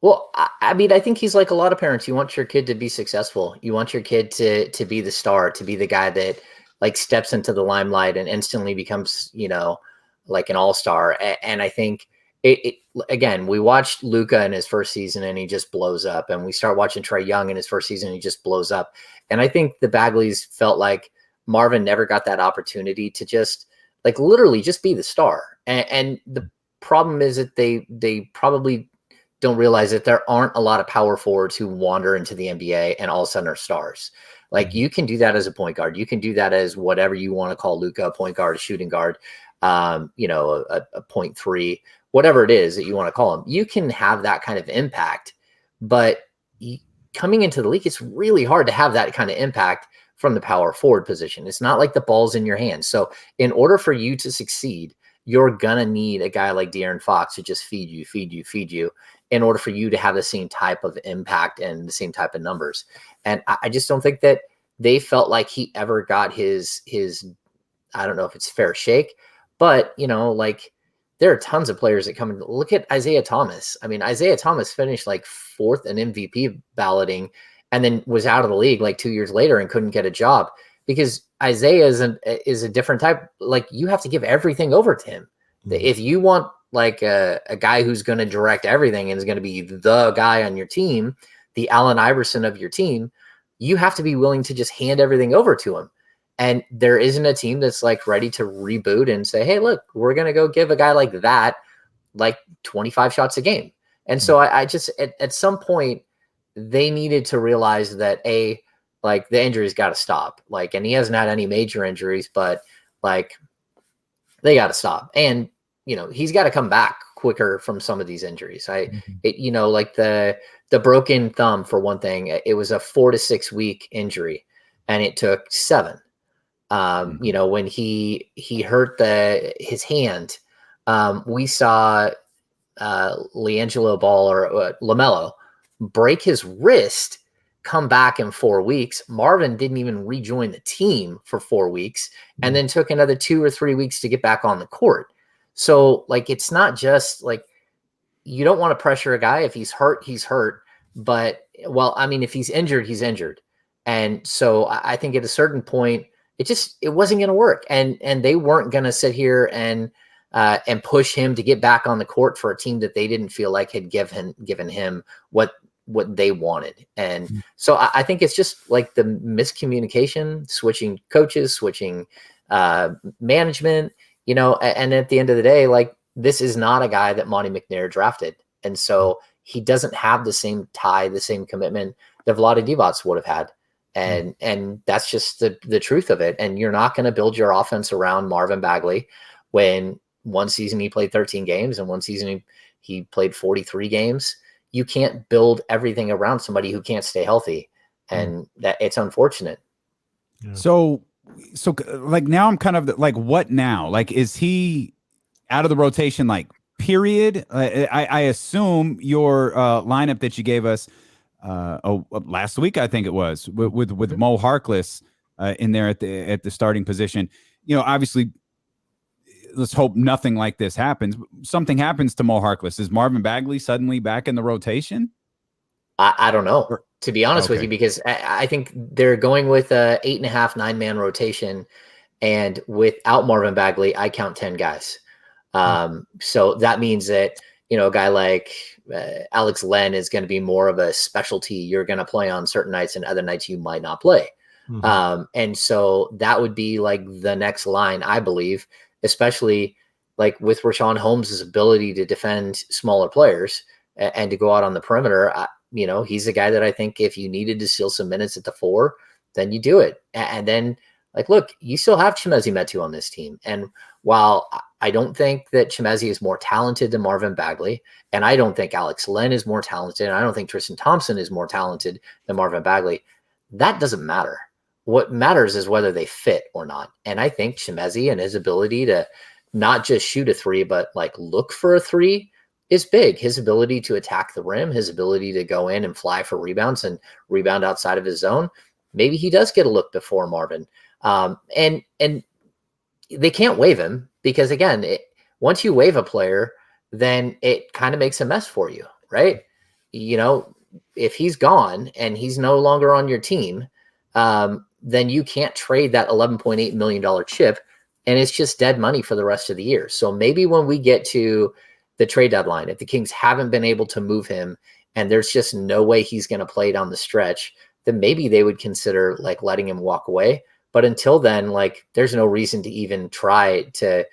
Well, I mean, I think he's like a lot of parents. You want your kid to be successful. You want your kid to be the star, to be the guy that like steps into the limelight and instantly becomes, you know, like an all-star. And I think again, we watched Luka in his first season and he just blows up, and we start watching Trae Young in his first season and he just blows up. And I think the Bagleys felt like Marvin never got that opportunity to just like literally just be the star. And the problem is that they probably don't realize that there aren't a lot of power forwards who wander into the NBA and all of a sudden are stars. Like you can do that as a point guard. You can do that as whatever you want to call Luka, a point guard, a shooting guard, you know, a 0.3, whatever it is that you want to call him. You can have that kind of impact, but coming into the league, it's really hard to have that kind of impact from the power forward position. It's not like the ball's in your hands. So in order for you to succeed, you're going to need a guy like De'Aaron Fox to just feed you in order for you to have the same type of impact and the same type of numbers. And I just don't think that they felt like he ever got his, I don't know if it's fair shake, but you know, like there are tons of players that come and look at Isaiah Thomas. I mean, Isaiah Thomas finished like 4th in MVP balloting and then was out of the league like 2 years later and couldn't get a job because Isaiah is a different type. Like you have to give everything over to him. Mm-hmm. If you want like a guy who's going to direct everything and is going to be the guy on your team, the Allen Iverson of your team, you have to be willing to just hand everything over to him. And there isn't a team that's like ready to reboot and say, hey, look, we're going to go give a guy like that, like 25 shots a game. And so I just, at some point they needed to realize that like the injuries got to stop. Like, and he hasn't had any major injuries, but like they got to stop. And, you know, he's got to come back quicker from some of these injuries. You know, like the broken thumb for one thing, it was a 4 to 6 week injury and it took 7. You know, when he hurt his hand, we saw LiAngelo Ball or LaMelo break his wrist, come back in 4 weeks. Marvin didn't even rejoin the team for 4 weeks and then took another 2 or 3 weeks to get back on the court. So like, it's not just like, you don't want to pressure a guy. If he's hurt, he's hurt. But well, I mean, if he's injured, he's injured. And so I think at a certain point, it wasn't going to work. And they weren't going to sit here and push him to get back on the court for a team that they didn't feel like had given him what they wanted. And so I think it's just like the miscommunication, switching coaches, switching management, you know, and at the end of the day, like this is not a guy that Monty McNair drafted. And so he doesn't have the same tie, the same commitment that Vlade Divac would have had. And that's just the truth of it. And you're not going to build your offense around Marvin Bagley when one season he played 13 games and one season he played 43 games. You can't build everything around somebody who can't stay healthy. And that it's unfortunate. Yeah. So like now I'm kind of like, what now? Like, is he out of the rotation like period? I assume your lineup that you gave us last week, I think it was, with Mo Harkless in there at the starting position. Obviously, let's hope nothing like this happens. Something happens to Mo Harkless. Is Marvin Bagley suddenly back in the rotation? I don't know, to be honest with you, because I think they're going with a 8.5, 9-man rotation. And without Marvin Bagley, I count 10 guys. So that means that, a guy like Alex Len is going to be more of a specialty. You're going to play on certain nights, and other nights you might not play. And so that would be like the next line, I believe, especially like with Richaun Holmes' ability to defend smaller players and to go out on the perimeter. He's a guy that I think if you needed to steal some minutes at the 4, then you do it. And then, like, look, you still have Chimezie Metu on this team. And while I don't think that Chimezie is more talented than Marvin Bagley, and I don't think Alex Len is more talented, and I don't think Tristan Thompson is more talented than Marvin Bagley, that doesn't matter. What matters is whether they fit or not. And I think Chimezie and his ability to not just shoot a 3, but like look for a 3 is big. His ability to attack the rim, his ability to go in and fly for rebounds and rebound outside of his zone. Maybe he does get a look before Marvin. And they can't waive him because, again, once you waive a player, then it kind of makes a mess for you, right? If he's gone and he's no longer on your team, then you can't trade that $11.8 million chip, and it's just dead money for the rest of the year. So maybe when we get to the trade deadline, if the Kings haven't been able to move him and there's just no way he's going to play down the stretch, then maybe they would consider like letting him walk away. But until then, like, there's no reason to even try to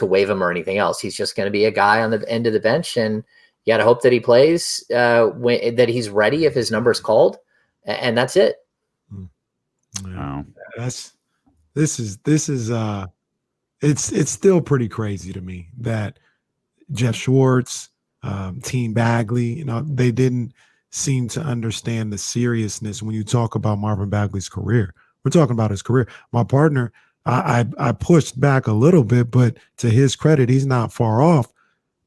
waive him or anything else. He's just going to be a guy on the end of the bench, and you got to hope that he plays, that he's ready if his number is called, and that's it. Wow, this is it's still pretty crazy to me that Jeff Schwartz, Team Bagley, they didn't seem to understand the seriousness when you talk about Marvin Bagley's career. We're talking about his career. My partner, I pushed back a little bit, but to his credit, he's not far off.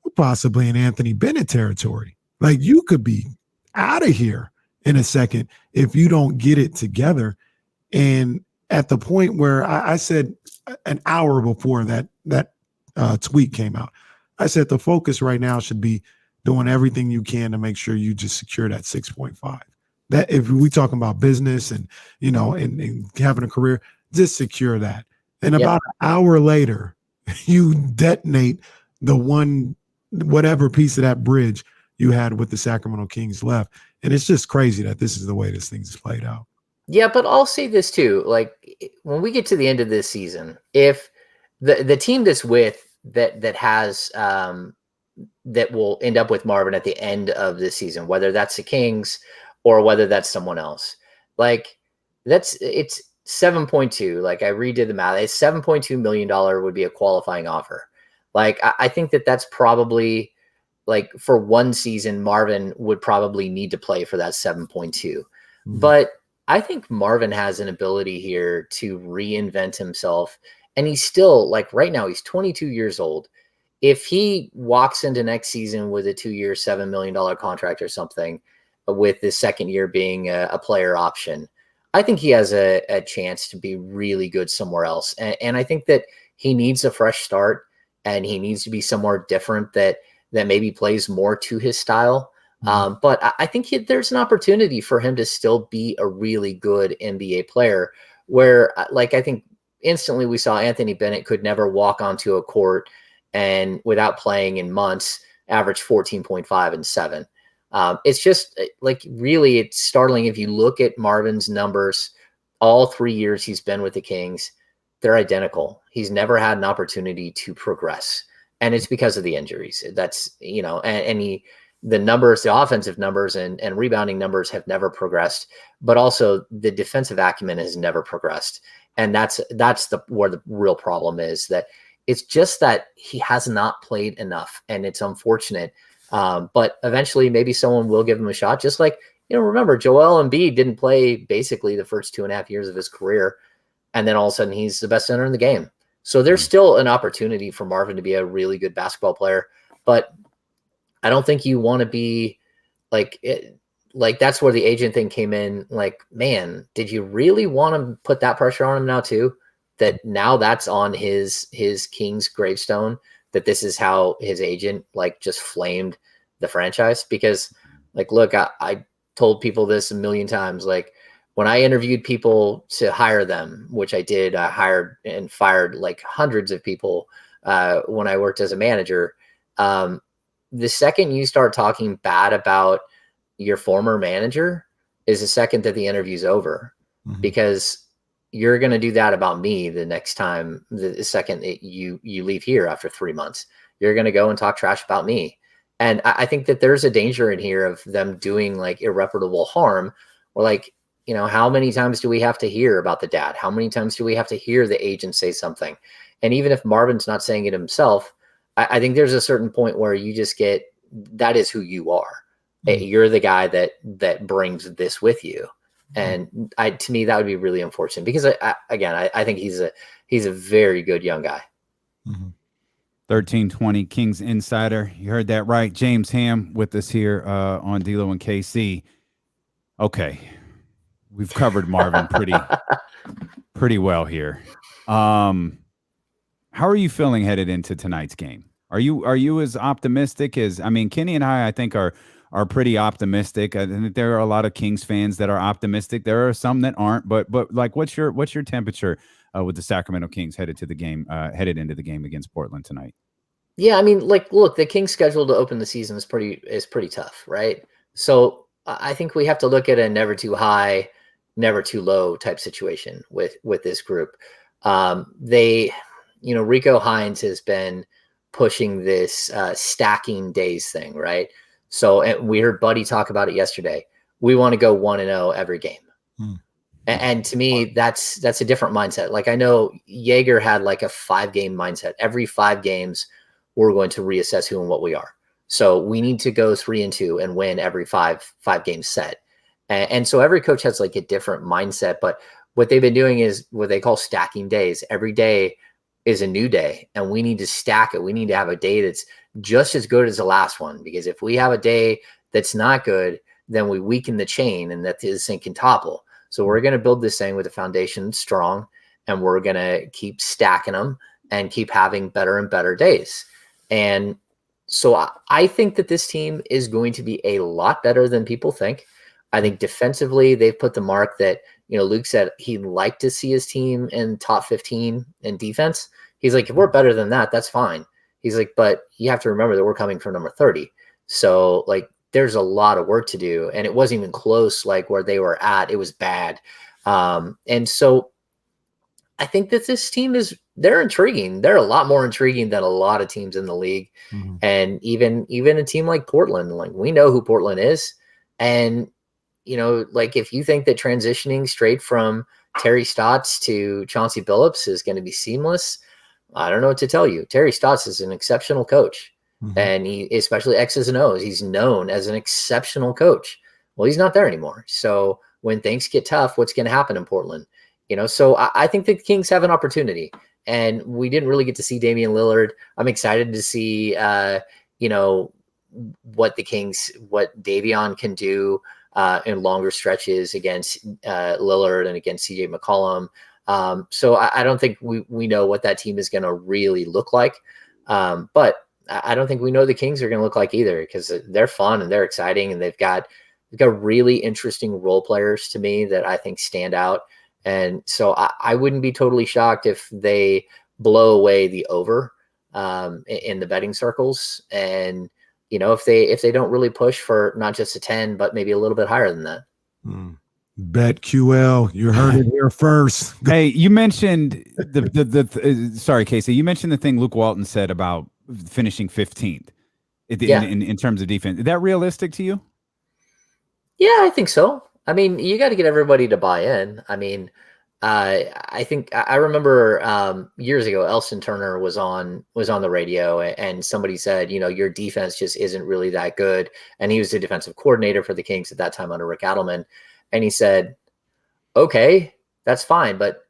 We're possibly in Anthony Bennett territory. Like, you could be out of here in a second if you don't get it together. And at the point where I said an hour before that tweet came out, I said the focus right now should be doing everything you can to make sure you just secure that 6.5. That if we talking about business and, and having a career, just secure that. And about an hour later, you detonate the whatever piece of that bridge you had with the Sacramento Kings left. And it's just crazy that this is the way this thing's played out. Yeah, but I'll say this too. Like, when we get to the end of this season, if the team that's that has that will end up with Marvin at the end of this season, whether that's the Kings or whether that's someone else, like, it's 7.2. Like, I redid the math. It's $7.2 million would be a qualifying offer. Like, I think that's probably, like, for one season, Marvin would probably need to play for that 7.2. But I think Marvin has an ability here to reinvent himself. And he's still, like, right now, he's 22 years old. If he walks into next season with a 2-year, $7 million contract or something, with the second year being a player option, I think he has a chance to be really good somewhere else. And I think that he needs a fresh start, and he needs to be somewhere different that maybe plays more to his style. But I think there's an opportunity for him to still be a really good NBA player, where, like, I think instantly we saw Anthony Bennett could never walk onto a court and without playing in months average 14.5 and 7. It's just, like, really, it's startling. If you look at Marvin's numbers, all 3 years he's been with the Kings, they're identical. He's never had an opportunity to progress. And it's because of the injuries. That's, the numbers, the offensive numbers and rebounding numbers have never progressed, but also the defensive acumen has never progressed. And that's where the real problem is, that it's just that he has not played enough, and it's unfortunate. But eventually maybe someone will give him a shot. Just like, remember, Joel Embiid didn't play basically the first 2.5 years of his career, and then all of a sudden he's the best center in the game. So there's still an opportunity for Marvin to be a really good basketball player, but I don't think you want to be like it, like that's where the agent thing came in. Like, man, did you really want to put that pressure on him now too? That now that's on his King's gravestone, that this is how his agent like just flamed the franchise. Because like, look, I told people this a million times. Like when I interviewed people to hire them, which I did, I hired and fired like hundreds of people when I worked as a manager. The second you start talking bad about your former manager is the second that the interview's over, because you're going to do that about me the next time, the second that you leave here after 3 months, you're going to go and talk trash about me. And I think that there's a danger in here of them doing like irreparable harm, or like, you know, how many times do we have to hear about the dad? How many times do we have to hear the agent say something? And even if Marvin's not saying it himself, I think there's a certain point where you just get, that is who you are. You're the guy that brings this with you. And to me, that would be really unfortunate, because I think he's a very good young guy. 1320 Kings Insider. You heard that right. James Ham with us here on D-Lo and KC. Okay. We've covered Marvin pretty well here. How are you feeling headed into tonight's game? Are you as optimistic as, I mean, Kenny and I think are pretty optimistic. I think there are a lot of Kings fans that are optimistic. There are some that aren't, but like, what's your temperature with the Sacramento Kings headed into the game against Portland tonight? Yeah, I mean, like, look, the Kings' schedule to open the season is pretty tough, right? So I think we have to look at a never too high, never too low type situation with this group. Rico Hines has been pushing this stacking days thing, right? So, and we heard Buddy talk about it yesterday. We want to go 1-0 every game. And to me, that's a different mindset. Like, I know Jaeger had like a 5-game mindset. Every 5 games, we're going to reassess who and what we are. So we need to go 3-2 and win every 5 game set. And so every coach has like a different mindset, but what they've been doing is what they call stacking days. Every day is a new day, and we need to stack it. We need to have a day that's just as good as the last one, because if we have a day that's not good, then we weaken the chain, and that this thing can topple. So we're going to build this thing with a foundation strong, and we're going to keep stacking them and keep having better and better days. And so I think that this team is going to be a lot better than people think. I think defensively, they've put the mark that, Luke said he'd like to see his team in top 15 in defense. He's like, if we're better than that, that's fine. He's like, but you have to remember that we're coming from number 30. So like, there's a lot of work to do. And it wasn't even close, like where they were at. It was bad. And so I think that this team they're intriguing. They're a lot more intriguing than a lot of teams in the league. And even a team like Portland, like we know who Portland is. And, like if you think that transitioning straight from Terry Stotts to Chauncey Billups is going to be seamless, I don't know what to tell you. Terry Stotts is an exceptional coach. And he, especially X's and O's, he's known as an exceptional coach. Well, he's not there anymore. So when things get tough, what's going to happen in Portland? So I think the Kings have an opportunity, and we didn't really get to see Damian Lillard. I'm excited to see, what Davion can do in longer stretches against Lillard and against CJ McCollum. So I don't think we know what that team is going to really look like. But I don't think we know the Kings are going to look like either, because they're fun and they're exciting, and they've got really interesting role players to me that I think stand out. And so I wouldn't be totally shocked if they blow away the over in the betting circles. And, if they don't really push for not just a 10, but maybe a little bit higher than that. BetQL, you heard it here first. Hey, you mentioned sorry, Casey, you mentioned the thing Luke Walton said about finishing 15th in terms of defense. Is that realistic to you? Yeah, I think so. I mean, you got to get everybody to buy in. I mean, I think I remember years ago, Elston Turner was on the radio, and somebody said, your defense just isn't really that good. And he was the defensive coordinator for the Kings at that time under Rick Adelman. And he said, okay, that's fine, but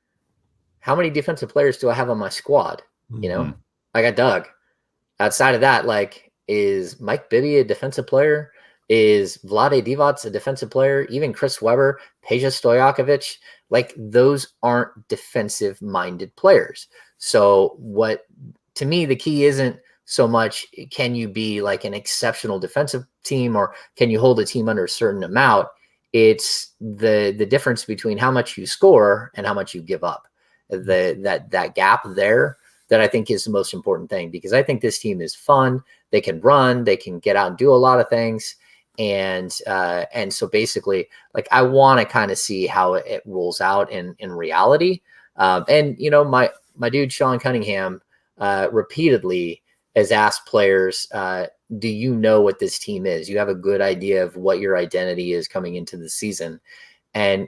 how many defensive players do I have on my squad? You know, Mhm. I got Doug. Outside of that, like, is Mike Bibby a defensive player? Is Vlade Divac a defensive player? Even Chris Webber, Peja Stojakovic, like, those aren't defensive-minded players. So what, to me, the key isn't so much can you be like an exceptional defensive team or can you hold a team under a certain amount. It's the difference between how much you score and how much you give up. That gap there, that I think is the most important thing, because I think this team is fun. They can run, they can get out and do a lot of things. And so basically, like, I want to kind of see how it rolls out in reality. And, you know, my dude, Sean Cunningham, repeatedly has asked players, do you know what this team is? You have a good idea of what your identity is coming into the season. And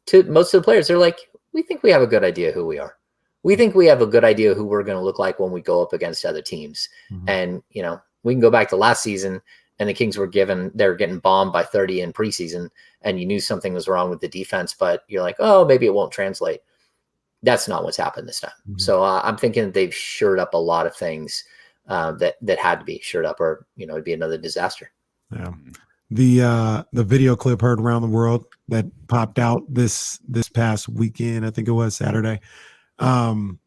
to most of the players, they're like, we think we have a good idea who we are. We think we have a good idea who we're going to look like when we go up against other teams. Mm-hmm. And, you know, we can go back to last season and the Kings were getting bombed by 30 in preseason, and you knew something was wrong with the defense, but you're like, oh, maybe it won't translate. That's not what's happened this time. Mm-hmm. So I'm thinking they've shored up a lot of things that had to be shored up, or, you know, it'd be another disaster. Yeah. The video clip heard around the world that popped out this past weekend, I think it was Saturday,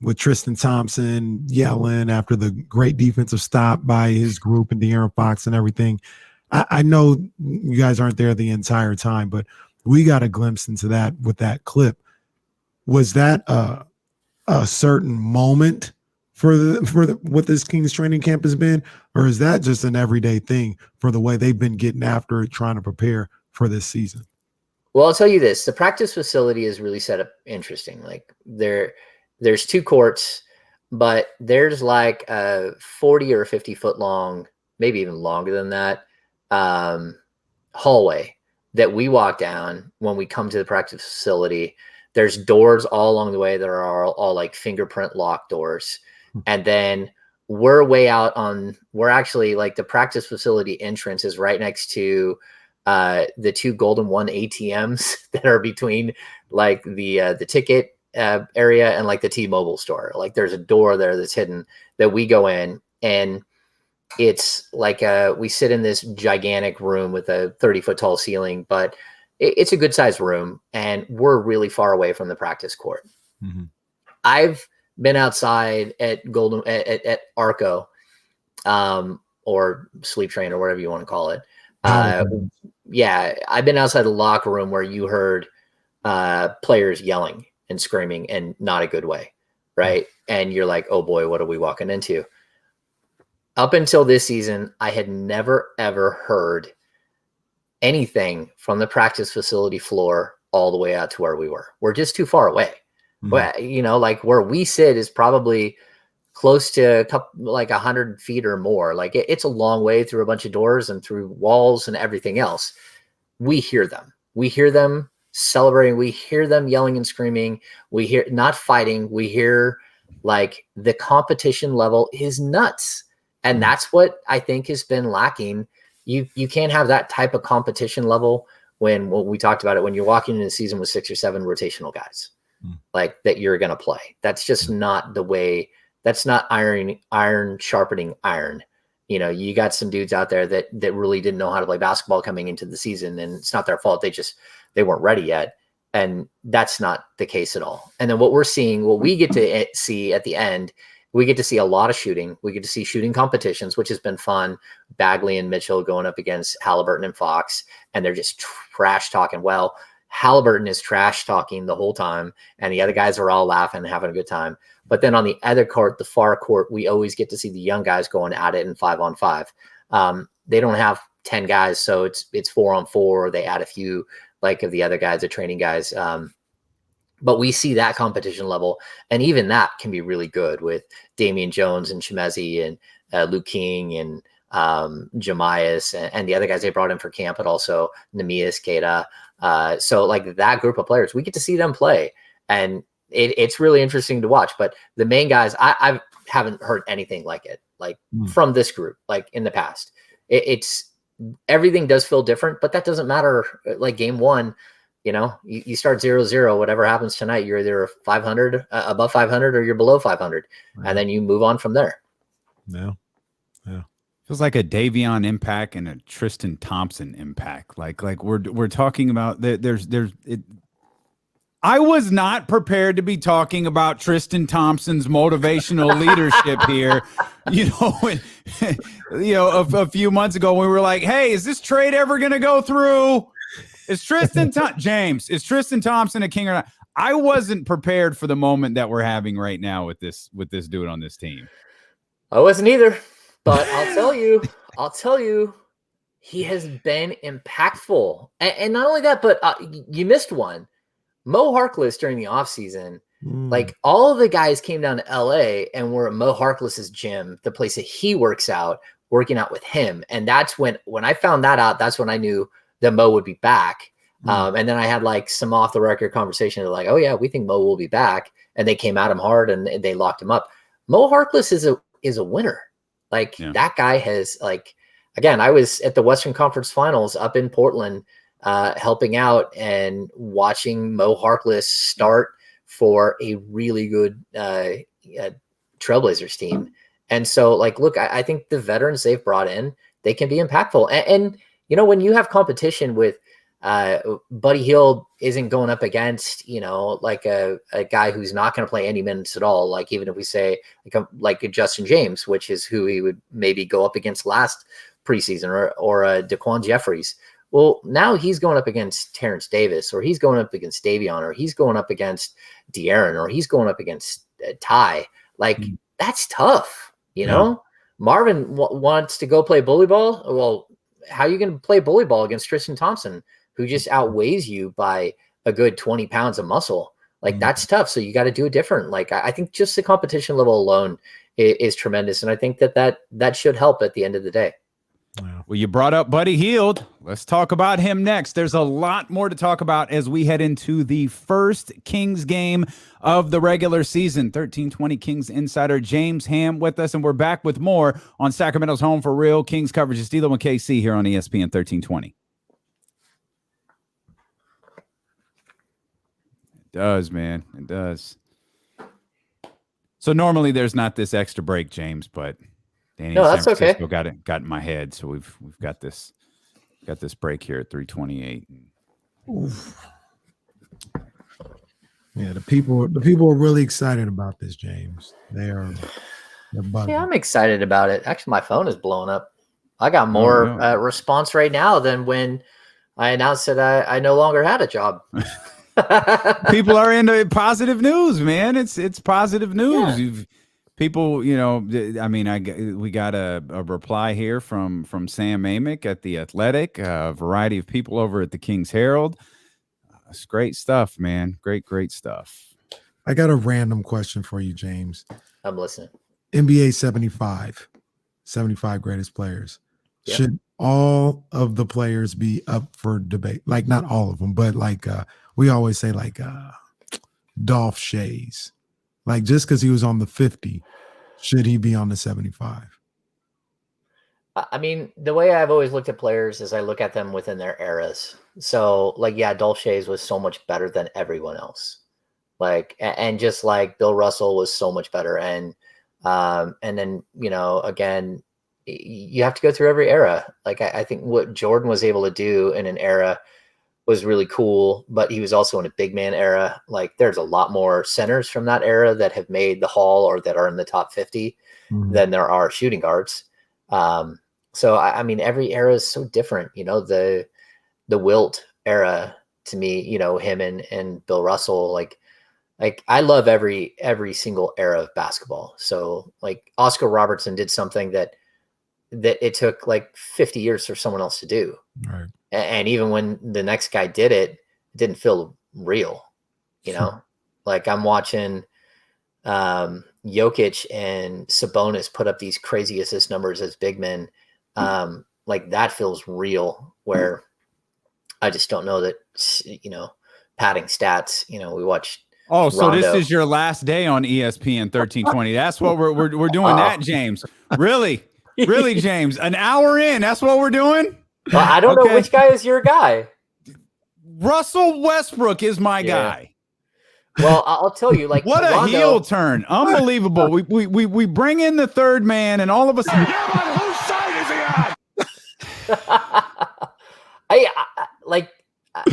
with Tristan Thompson yelling after the great defensive stop by his group and De'Aaron Fox and everything. I know you guys aren't there the entire time, but we got a glimpse into that with that clip. Was that a certain moment for what this Kings training camp has been, or is that just an everyday thing for the way they've been getting after it, trying to prepare for this season? Well, I'll tell you this: the practice facility is really set up interesting. Like, there's 2 courts, but there's like a 40 or 50 foot long, maybe even longer than that, hallway that we walk down when we come to the practice facility. There's doors all along the way that are all like fingerprint lock doors. And then we're actually, like, the practice facility entrance is right next to the 2 Golden One ATMs that are between, like, the ticket area and, like, the T-Mobile store. Like, there's a door there that's hidden that we go in, and it's like we sit in this gigantic room with a 30-foot tall ceiling, but it's a good sized room, and we're really far away from the practice court. Mm-hmm. I've been outside at at Arco, or Sleep Train, or whatever you want to call it. Yeah, I've been outside the locker room where you heard players yelling and screaming, and not a good way, right? And you're like, oh boy, what are we walking into? Up until this season, I had never, ever heard anything from the practice facility floor all the way out to where we were. We're just too far away. Mm-hmm. But, you know, like, where we sit is probably close to like 100 feet or more. Like, it's a long way through a bunch of doors and through walls and everything else. We hear them. We hear them celebrating. We hear them yelling and screaming. We hear not fighting. We hear, like, the competition level is nuts. And that's what I think has been lacking. You can't have that type of competition level when we talked about it, when you're walking into the season with 6 or 7 rotational guys like that you're going to play. That's just not the way. That's not iron sharpening iron. You know, you got some dudes out there that really didn't know how to play basketball coming into the season, and it's not their fault. They weren't ready yet. And that's not the case at all. And then what we get to see at the end, we get to see a lot of shooting. We get to see shooting competitions, which has been fun. Bagley and Mitchell going up against Halliburton and Fox, and they're just trash talking. Well, Halliburton is trash talking the whole time, and the other guys are all laughing and having a good time. But then on the other court, the far court, we always get to see the young guys going at it in 5-on-5. They don't have 10 guys, so it's 4-on-4. They add a few, like, of the other guys, the training guys. But we see that competition level, and even that can be really good with Damian Jones and Chimezie and Luke King and Jamias and the other guys they brought in for camp, but also Nemias, Keita. So, like, that group of players, we get to see them play, and it's really interesting to watch. But the main guys, I haven't heard anything like it, like from this group, like in the past. It's everything does feel different, but that doesn't matter. Like, game 1, you start 0-0, whatever happens tonight, you're either 500, above 500, or you're below 500. Right. And then you move on from there. Yeah. Feels like a Davion impact and a Tristan Thompson impact. Like we're talking about I was not prepared to be talking about Tristan Thompson's motivational leadership here. A few months ago we were like, hey, is this trade ever going to go through? Is Tristan Thompson a king or not? I wasn't prepared for the moment that we're having right now with this dude on this team. I wasn't either, but I'll tell you, he has been impactful. And not only that, but you missed one. Mo Harkless during the offseason, like all of the guys came down to LA and were at Mo Harkless's gym, the place that he works out, working out with him. And that's when I found that out, that's when I knew that Mo would be back. And then I had like some off the record conversation like, oh yeah, we think Mo will be back. And they came at him hard and they locked him up. Mo Harkless is a winner. Like that guy has again, I was at the Western Conference Finals up in Portland, helping out and watching Mo Harkless start for a really good Trailblazers team. And so look, I think the veterans they've brought in, they can be impactful. And when you have competition with Buddy Hield isn't going up against, a guy who's not going to play any minutes at all. Like even if we say like a Justin James, which is who he would maybe go up against last preseason, or DeQuan Jeffries. Well, now he's going up against Terrence Davis, or he's going up against Davion, or he's going up against De'Aaron, or he's going up against Ty. That's tough, Marvin wants to go play bully ball. Well, how are you going to play bully ball against Tristan Thompson, who just outweighs you by a good 20 pounds of muscle? That's tough. So you got to do it different. I think just the competition level alone is tremendous. And I think that should help at the end of the day. Well, you brought up Buddy Hield. Let's talk about him next. There's a lot more to talk about as we head into the first Kings game of the regular season. 1320 Kings insider James Ham with us, and we're back with more on Sacramento's home for real Kings coverage. It's D'Lo and KC here on ESPN 1320. It does, man. It does. So normally there's not this extra break, James, but Danny, no, that's okay. Got in my head, so we've got this break here at 3:28. Yeah, the people are really excited about this, James. They're bugging. Yeah, I'm excited about it. Actually, my phone is blowing up. I got more response right now than when I announced that I no longer had a job. People are into positive news, man. It's positive news. Yeah. People, we got a reply here from Sam Amick at The Athletic, a variety of people over at the Kings Herald. It's great stuff, man. Great stuff. I got a random question for you, James. I'm listening. NBA 75 greatest players. Yep. Should all of the players be up for debate? Not all of them, but we always say Dolph Shays. Just because he was on the 50, should he be on the 75? I mean, the way I've always looked at players is I look at them within their eras. So, Dolph Shays was so much better than everyone else. And just like Bill Russell was so much better. And then, again, you have to go through every era. I think what Jordan was able to do in an era was really cool, but he was also in a big man era. There's a lot more centers from that era that have made the Hall or that are in the top 50 than there are shooting guards. So I mean, every era is so different. The Wilt era to me, him and Bill Russell, I love every single era of basketball. So Oscar Robertson did something that it took 50 years for someone else to do. Right. And even when the next guy did it, it didn't feel real, I'm watching Jokic and Sabonis put up these crazy assist numbers as big men. That feels real, where I just don't know that, padding stats, we watch. Oh, so Rondo. This is your last day on ESPN 1320. That's what we're doing that, James. Really, James, an hour in, that's what we're doing? Well, I don't know which guy is your guy. Russell Westbrook is my guy. Well, I'll tell you, like, what a heel turn. Unbelievable. we bring in the third man, and all of a sudden, whose side is he on? I like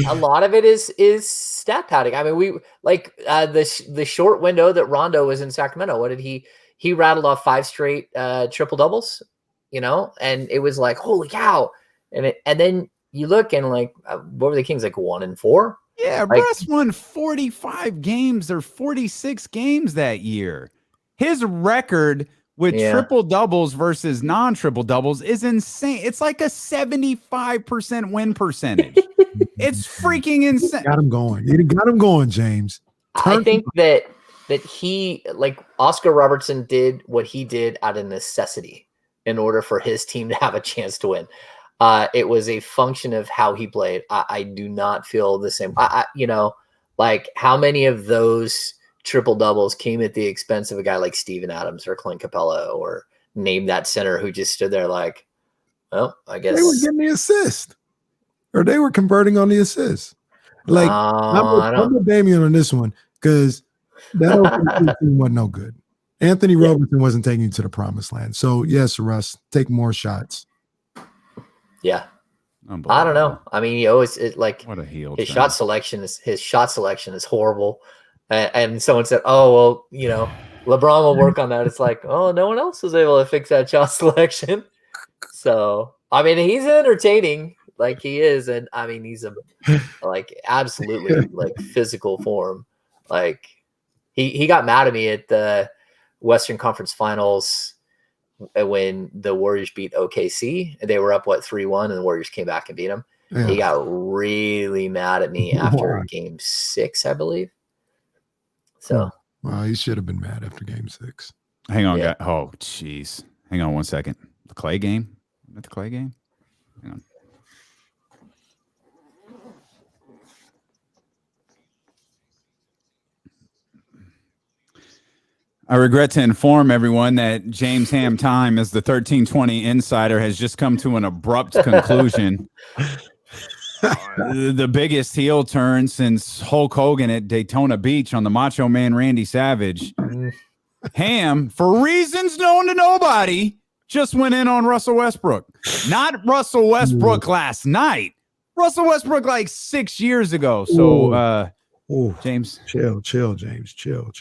a lot of it is stat padding. I mean, we like the short window that Rondo was in Sacramento. What did he rattled off 5 straight triple doubles, and it was like, holy cow. And then you look and like, what were the Kings, like 1-4? Yeah, like, Russ won 45 games or 46 games that year. His record with triple doubles versus non-triple doubles is insane. It's like a 75% win percentage. It's freaking insane. Got him going. You got him going, James. I think that he, like, Oscar Robertson did what he did out of necessity in order for his team to have a chance to win. It was a function of how he played. I do not feel the same. Like, how many of those triple doubles came at the expense of a guy like Steven Adams or Clint Capella, or name that center who just stood there like, well, I guess they were getting the assist, or they were converting on the assist. Like, I'm with Damian on this one, because that OKC team wasn't no good. Anthony Robertson wasn't taking you to the promised land. So yes, Russ, take more shots. Yeah. I don't know. I mean, what a heel. His shot selection is horrible. And someone said, oh, well, LeBron will work on that. It's like, oh, no one else was able to fix that shot selection. So, I mean, he's entertaining, like he is. And I mean, he's absolutely like physical form. Like he got mad at me at the Western Conference Finals when the Warriors beat OKC. They were up 3-1, and the Warriors came back and beat them. Yeah. He got really mad at me after Game 6, I believe. So, well, he should have been mad after Game 6. Hang on, guys. Oh, jeez. Hang on 1 second. The Clay game? At the Clay game? Hang on. I regret to inform everyone that James Ham Time, as the 1320 insider, has just come to an abrupt conclusion. The biggest heel turn since Hulk Hogan at Daytona Beach on the Macho Man Randy Savage. Ham, for reasons known to nobody, just went in on Russell Westbrook. Not Russell Westbrook last night. Russell Westbrook like 6 years ago. So, James. Chill, James. Chill.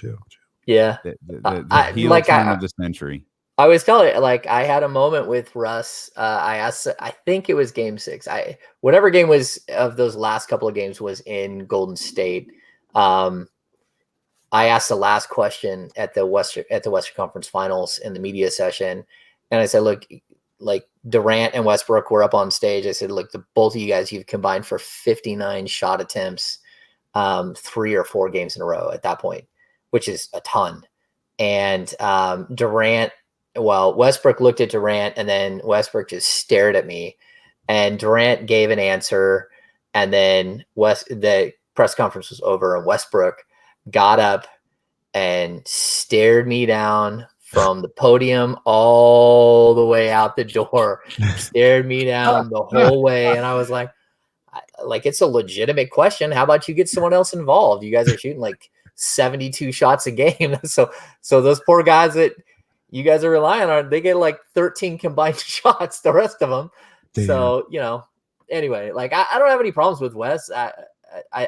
Yeah. The heel turn of the century. I was telling you, like, I had a moment with Russ. I asked, I think it was Game 6. Whatever game was of those last couple of games was in Golden State. I asked the last question at the Western Conference Finals in the media session, and I said, look, like, Durant and Westbrook were up on stage. I said, look, both of you guys, you've combined for 59 shot attempts, 3 or 4 games in a row at that point, which is a ton. And Westbrook looked at Durant, and then Westbrook just stared at me, and Durant gave an answer, and then the press conference was over, and Westbrook got up and stared me down from the podium all the way out the door, stared me down the whole way. And I was like, it's a legitimate question. How about you get someone else involved? You guys are shooting like 72 shots a game. So those poor guys that you guys are relying on, they get like 13 combined shots, the rest of them. Damn. So, anyway, like, I don't have any problems with Wes. I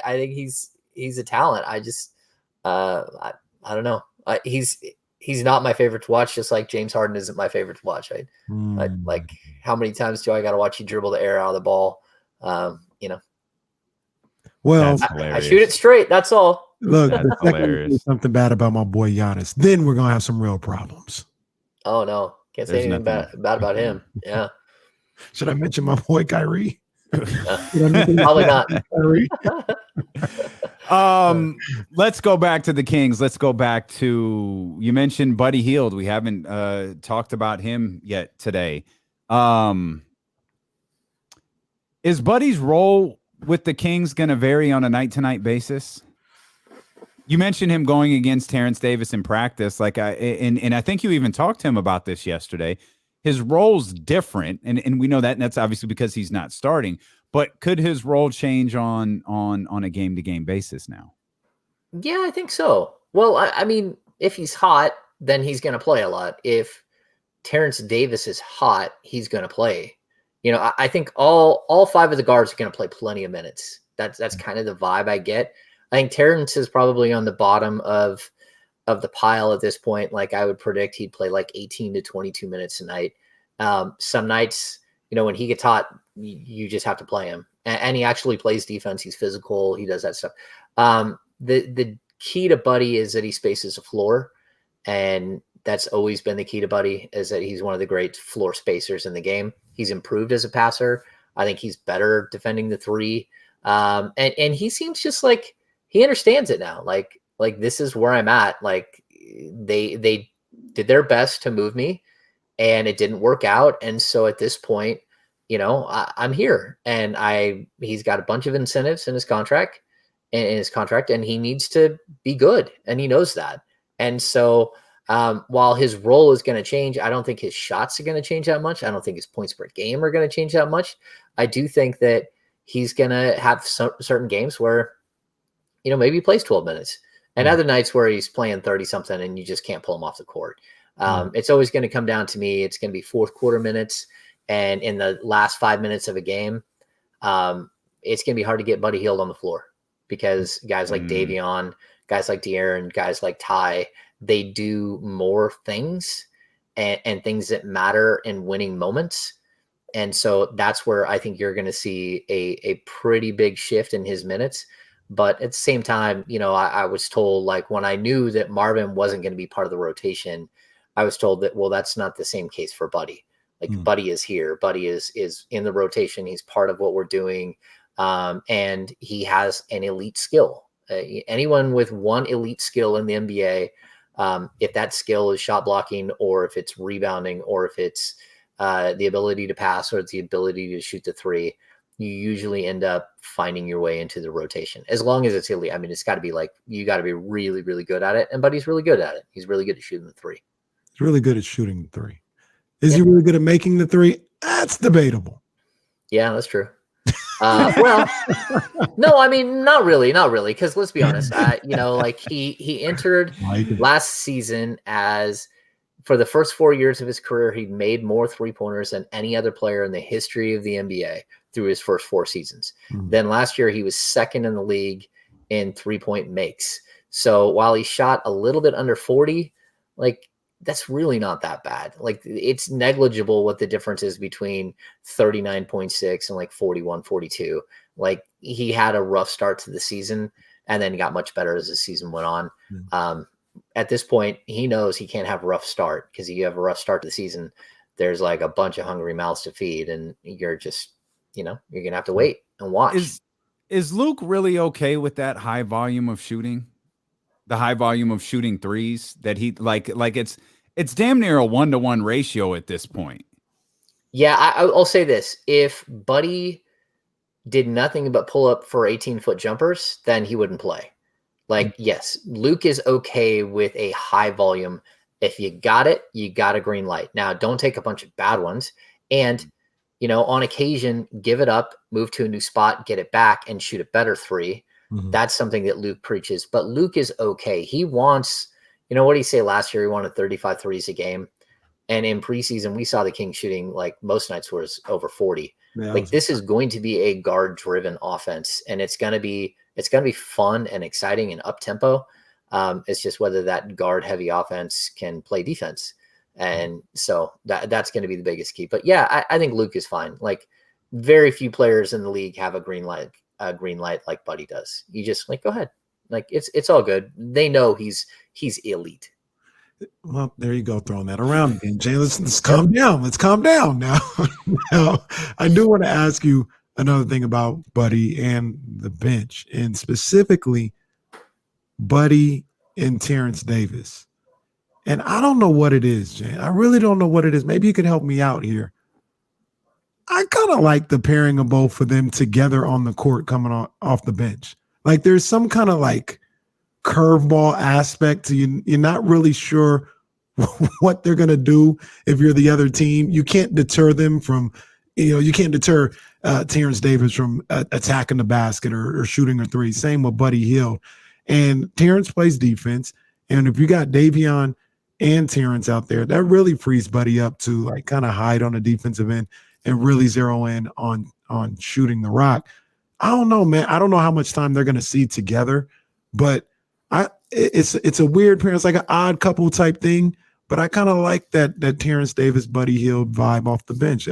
think he's a talent. I just, I don't know. He's not my favorite to watch, just like James Harden isn't my favorite to watch. Like, how many times do I got to watch you dribble the air out of the ball? Well, I shoot it straight. That's all. Look, the second something bad about my boy Giannis, then we're gonna have some real problems. Oh no, can't say anything bad about him. Yeah. Should I mention my boy Kyrie? Probably not. Kyrie? Let's go back to the Kings. Let's go back to, you mentioned Buddy Hield. We haven't talked about him yet today. Is Buddy's role with the Kings going to vary on a night-to-night basis? You mentioned him going against Terrence Davis in practice. And I think you even talked to him about this yesterday. His role's different, and we know that, and that's obviously because he's not starting. but could his role change on a game-to-game basis now? Yeah, I think so. Well, I mean, if he's hot, then he's going to play a lot. If Terrence Davis is hot, he's going to play. I think all 5 of the guards are going to play plenty of minutes. That's kind of the vibe I get. I think Terrence is probably on the bottom of the pile at this point. Like, I would predict he'd play like 18 to 22 minutes a night. Some nights, when he gets hot, you just have to play him. And he actually plays defense. He's physical. He does that stuff. The key to Buddy is that he spaces the floor. And that's always been the key to Buddy, is that he's one of the great floor spacers in the game. He's improved as a passer. I think he's better defending the 3. And he seems just like he understands it now. Like this is where I'm at. Like, they did their best to move me and it didn't work out. And so at this point, I'm here, and he's got a bunch of incentives in his contract and he needs to be good. And he knows that. And so, while his role is going to change, I don't think his shots are going to change that much. I don't think his points per game are going to change that much. I do think that he's going to have certain games where, maybe he plays 12 minutes and other nights where he's playing 30 something and you just can't pull him off the court. It's always going to come down to me. It's going to be fourth quarter minutes. And in the last 5 minutes of a game, it's going to be hard to get Buddy Hield on the floor, because guys like Davion, guys like De'Aaron, guys like Ty, they do more things and things that matter in winning moments. And so that's where I think you're going to see a pretty big shift in his minutes. But at the same time, I was told, like, when I knew that Marvin wasn't going to be part of the rotation, I was told that, well, that's not the same case for Buddy. Like, Buddy is here. Buddy is in the rotation. He's part of what we're doing. And he has an elite skill. Anyone with one elite skill in the NBA, if that skill is shot blocking, or if it's rebounding, or if it's the ability to pass, or it's the ability to shoot the 3, you usually end up finding your way into the rotation, as long as it's elite. I mean, it's got to be like, you got to be really, really good at it. And Buddy's really good at it. He's really good at shooting the 3. He's really good at shooting the 3. Is he really good at making the 3? That's debatable. Yeah, that's true. Well, no, I mean, not really. Because let's be honest, like he entered last season as, for the first 4 years of his career, he made more 3-pointers than any other player in the history of the NBA through his first 4 seasons. Then last year, he was second in the league in 3-point makes. So while he shot a little bit under 40, like, that's really not that bad. Like, it's negligible what the difference is between 39.6 and like 41, 42. Like, he had a rough start to the season and then got much better as the season went on. At this point, he knows he can't have a rough start, because if you have a rough start to the season, there's like a bunch of hungry mouths to feed, and you're just, you're going to have to wait and watch. Is Luke really okay with that high volume of shooting? The high volume of shooting 3s that he like it's damn near a 1-to-1 ratio at this point. Yeah, I'll say this. If Buddy did nothing but pull up for 18-foot jumpers, then he wouldn't play. Like, yes, Luke is okay with a high volume. If you got it, you got a green light. Now, don't take a bunch of bad ones. And, on occasion, give it up, move to a new spot, get it back, and shoot a better 3. That's something that Luke preaches. But Luke is okay. He wants, what did he say last year? He wanted 35 threes a game. And in preseason, we saw the Kings shooting, like, most nights was over 40. Yeah, like, this is going to be a guard-driven offense, and it's going to be fun and exciting and up-tempo. It's just whether that guard-heavy offense can play defense. And so that's going to be the biggest key. But yeah, I think Luke is fine. Like, very few players in the league have a green light like Buddy does. You just, like, go ahead. Like, it's all good. They know he's elite. Well, there you go, throwing that around again, Jay. Let's calm down. Let's calm down now. Now, I do want to ask you another thing about Buddy and the bench, and specifically Buddy and Terrence Davis. And I don't know what it is, Jay. I really don't know what it is. Maybe you could help me out here. I kind of like the pairing of both of them together on the court coming off the bench. Like, there's some kind of like curveball aspect to you. You're not really sure what they're going to do if you're the other team. You can't deter them from you can't deter Terrence Davis from attacking the basket or shooting a three. Same with Buddy Hield. And Terrence plays defense. And if you got Davion and Terrence out there, that really frees Buddy up to like kind of hide on the defensive end and really zero in on shooting the rock. I don't know, man. I don't know how much time they're going to see together, but it's a weird pair. It's like an odd couple type thing, but I kind of like that Terrence Davis, Buddy Hield vibe off the bench.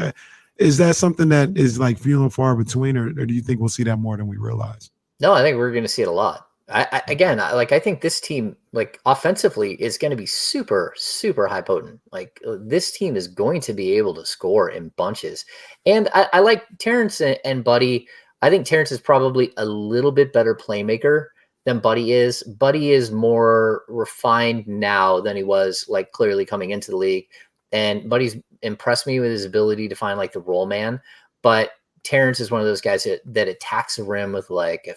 Is that something that is like few and far between, or do you think we'll see that more than we realize? No, I think we're going to see it a lot. I think this team, like offensively, is going to be super, super high potent. Like this team is going to be able to score in bunches. And I like Terrence and Buddy. I think Terrence is probably a little bit better playmaker than Buddy is. Buddy is more refined now than he was like clearly coming into the league. And Buddy's impressed me with his ability to find like the roll man. But Terrence is one of those guys that attacks the rim with like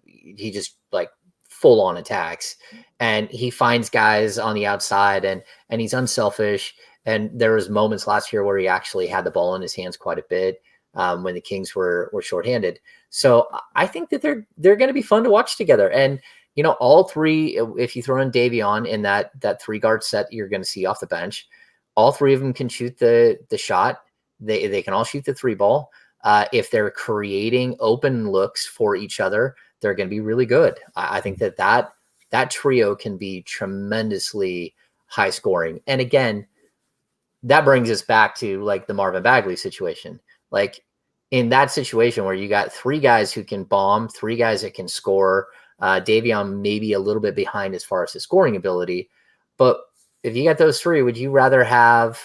he just like full on attacks, and he finds guys on the outside and he's unselfish. And there was moments last year where he actually had the ball in his hands quite a bit when the Kings were shorthanded. So I think that they're going to be fun to watch together. And all three, if you throw in Davion in that 3-guard set, you're going to see off the bench, all three of them can shoot the shot. They can all shoot the 3-ball. If they're creating open looks for each other, they're going to be really good. I think that trio can be tremendously high scoring. And again, that brings us back to like the Marvin Bagley situation. Like in that situation where you got 3 guys who can bomb, 3 guys that can score, Davion maybe a little bit behind as far as his scoring ability. But if you got those 3, would you rather have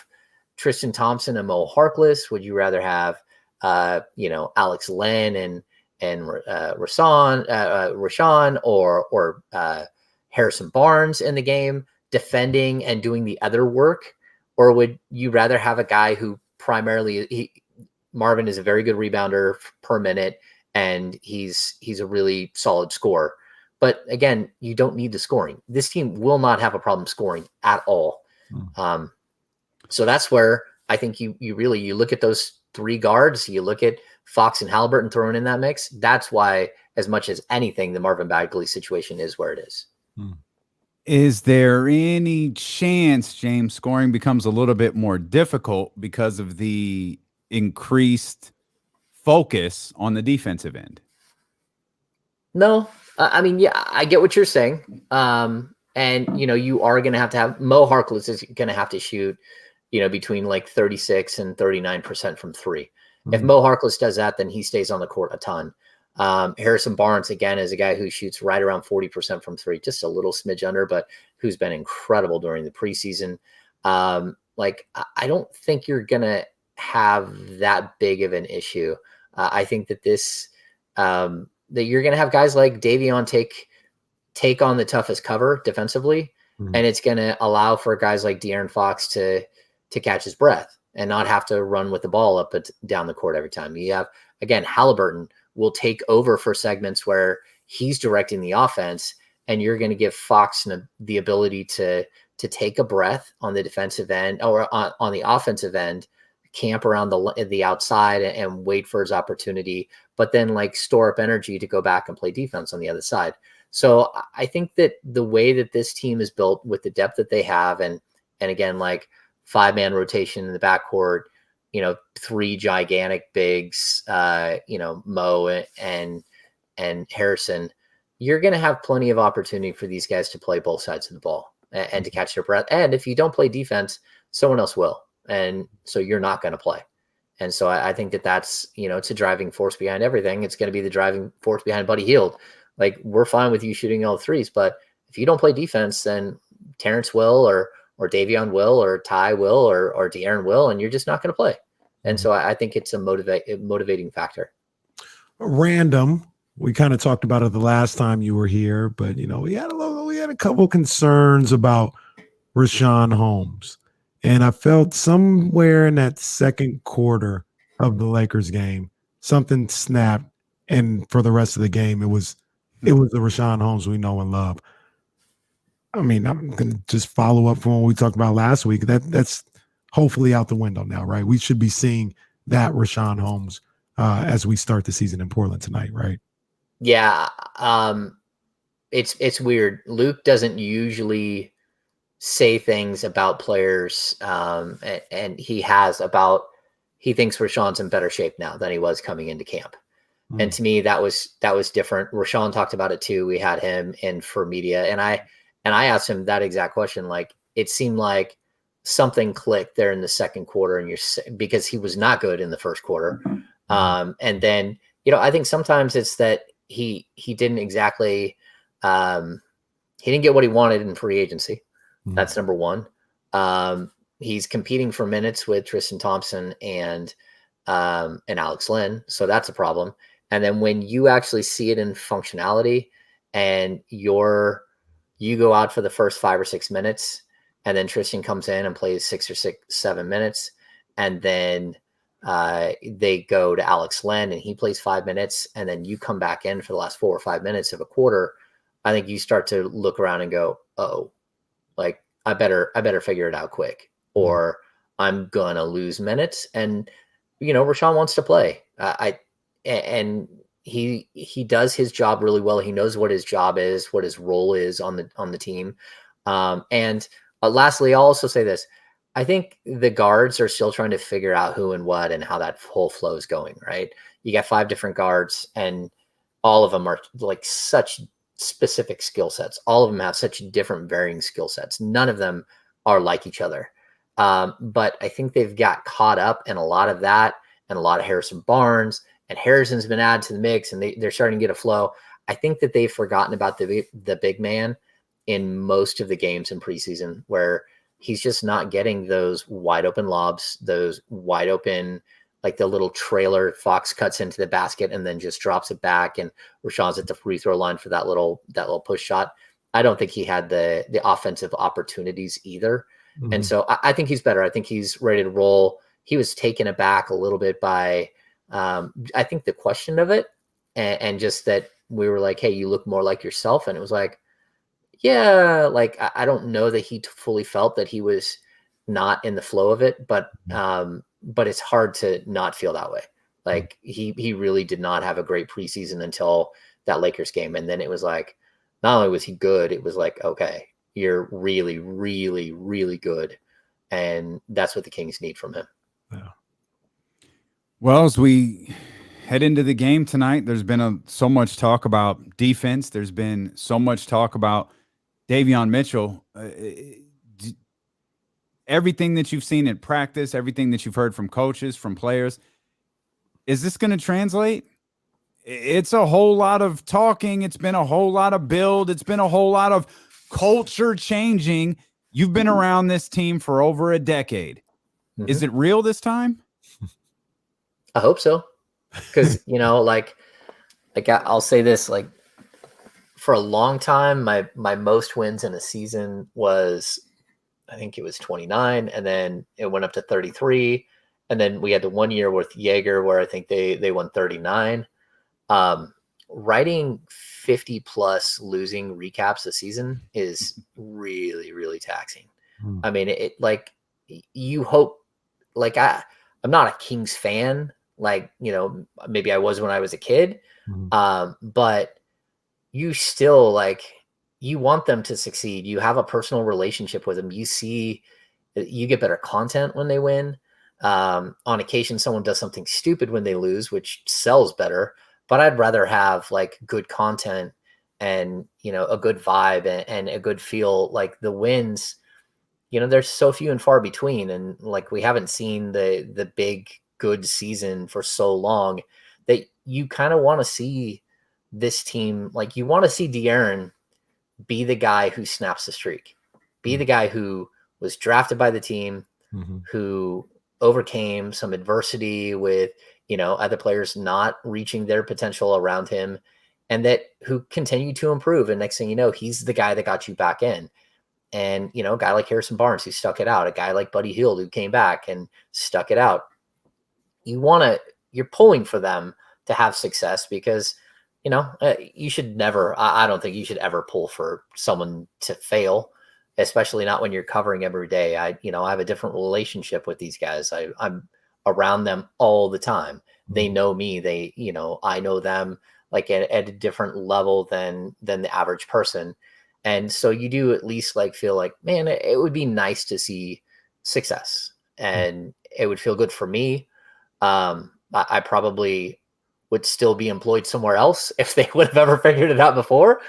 Tristan Thompson and Mo Harkless? Would you rather have Alex Len and Richaun or Harrison Barnes in the game defending and doing the other work? Or would you rather have a guy who primarily Marvin is a very good rebounder per minute and he's a really solid scorer? But again, you don't need the scoring. This team will not have a problem scoring at all. So that's where I think you look at those 3 guards, you look at Fox and Halliburton thrown in that mix. That's why, as much as anything, the Marvin Bagley situation is where it is. Is there any chance, James, scoring becomes a little bit more difficult because of the increased focus on the defensive end? No, I mean, yeah, I get what you're saying. And, you are going to have Mo Harkless is going to have to shoot, between like 36 and 39% from 3. If Mo Harkless does that, then he stays on the court a ton. Harrison Barnes, again, is a guy who shoots right around 40% from 3, just a little smidge under, but who's been incredible during the preseason. I don't think you're going to have that big of an issue. I think that that you're going to have guys like Davion take on the toughest cover defensively, and it's going to allow for guys like De'Aaron Fox to catch his breath and not have to run with the ball up and down the court every time. You have, again, Halliburton will take over for segments where he's directing the offense, and you're going to give Fox the ability to take a breath on the defensive end or on the offensive end, camp around the outside and wait for his opportunity, but then like store up energy to go back and play defense on the other side. So I think that the way that this team is built with the depth that they have, and again, like 5-man rotation in the backcourt, 3 gigantic bigs, Mo and Harrison, you're going to have plenty of opportunity for these guys to play both sides of the ball and to catch their breath. And if you don't play defense, someone else will. And so you're not going to play. And so I think that's, it's a driving force behind everything. It's going to be the driving force behind Buddy Hield. Like, we're fine with you shooting all 3s, but if you don't play defense, then Terrence will, or Davion will, or Ty will, or De'Aaron will, and you're just not going to play. And so I think it's a motivating factor. Random. We kind of talked about it the last time you were here, but we had a couple concerns about Richaun Holmes, and I felt somewhere in that second quarter of the Lakers game, something snapped, and for the rest of the game, it was the Richaun Holmes we know and love. I mean, I'm going to just follow up from what we talked about last week. That's hopefully out the window now, right? We should be seeing that Richaun Holmes as we start the season in Portland tonight, right? Yeah. It's weird. Luke doesn't usually say things about players, and he thinks Richaun's in better shape now than he was coming into camp. And to me, that was different. Richaun talked about it too. We had him in for media, and I asked him that exact question. Like, it seemed like something clicked there in the second quarter, and because he was not good in the first quarter. And then, I think sometimes it's that he didn't exactly, he didn't get what he wanted in free agency. That's number one. He's competing for minutes with Tristan Thompson and Alex Len. So that's a problem. And then when you actually see it in functionality and you go out for the first 5 or 6 minutes, and then Tristan comes in and plays 7 minutes. And then they go to Alex Len and he plays 5 minutes. And then you come back in for the last 4 or 5 minutes of a quarter. I think you start to look around and go, oh, like I better figure it out quick, or I'm going to lose minutes. And, Richaun wants to play. And he does his job really well. He knows what his job is, what his role is on the team. And lastly, I'll also say this. I think the guards are still trying to figure out who and what and how that whole flow is going, right? You got 5 different guards, and all of them are like such specific skill sets. All of them have such different varying skill sets. None of them are like each other. But I think they've got caught up in a lot of that, and a lot of Harrison Barnes, and Harrison's been added to the mix, and they're starting to get a flow. I think that they've forgotten about the big man in most of the games in preseason, where he's just not getting those wide open lobs, those wide open, like the little trailer Fox cuts into the basket and then just drops it back, and Richaun's at the free throw line for that little push shot. I don't think he had the offensive opportunities either. And so I think he's better. I think he's ready to roll. He was taken aback a little bit by, I think, the question of it, and just that we were like, hey, you look more like yourself. And it was like, yeah, like, I don't know that he fully felt that he was not in the flow of it, but it's hard to not feel that way. Like, he really did not have a great preseason until that Lakers game. And then it was like, not only was he good, it was like, okay, you're really, really, really good. And that's what the Kings need from him. Yeah. Well, as we head into the game tonight, there's been so much talk about defense. There's been so much talk about Davion Mitchell. Everything that you've seen in practice, everything that you've heard from coaches, from players, is this going to translate? It's a whole lot of talking. It's been a whole lot of build. It's been a whole lot of culture changing. You've been around this team for over a decade. Is it real this time? I hope so. Because, like I'll say this, like, for a long time, my most wins in a season was, I think it was 29, and then it went up to 33. And then we had the 1 year with Jaeger where I think they won 39. Writing 50 plus losing recaps a season is really, really taxing. I mean, it like, you hope, like, I'm not a Kings fan, like, maybe I was when I was a kid. But you still, like, you want them to succeed. You have a personal relationship with them. You see, you get better content when they win. On occasion, someone does something stupid when they lose, which sells better. But I'd rather have, like, good content and, a good vibe and a good feel. Like, the wins, there's so few and far between. And, like, we haven't seen the big good season for so long that you kind of want to see this team. Like, you want to see De'Aaron be the guy who snaps the streak, be the guy who was drafted by the team, who overcame some adversity with, other players not reaching their potential around him, and that who continued to improve. And next thing you know, he's the guy that got you back in. And, a guy like Harrison Barnes who stuck it out, a guy like Buddy Hield who came back and stuck it out. You're pulling for them to have success because, you should never, I don't think you should ever pull for someone to fail, especially not when you're covering every day. I have a different relationship with these guys. I'm around them all the time. They know me. They, you know, I know them like at a different level than the average person. And so you do at least like feel like, man, it would be nice to see success, and it would feel good for me. I probably would still be employed somewhere else if they would have ever figured it out before.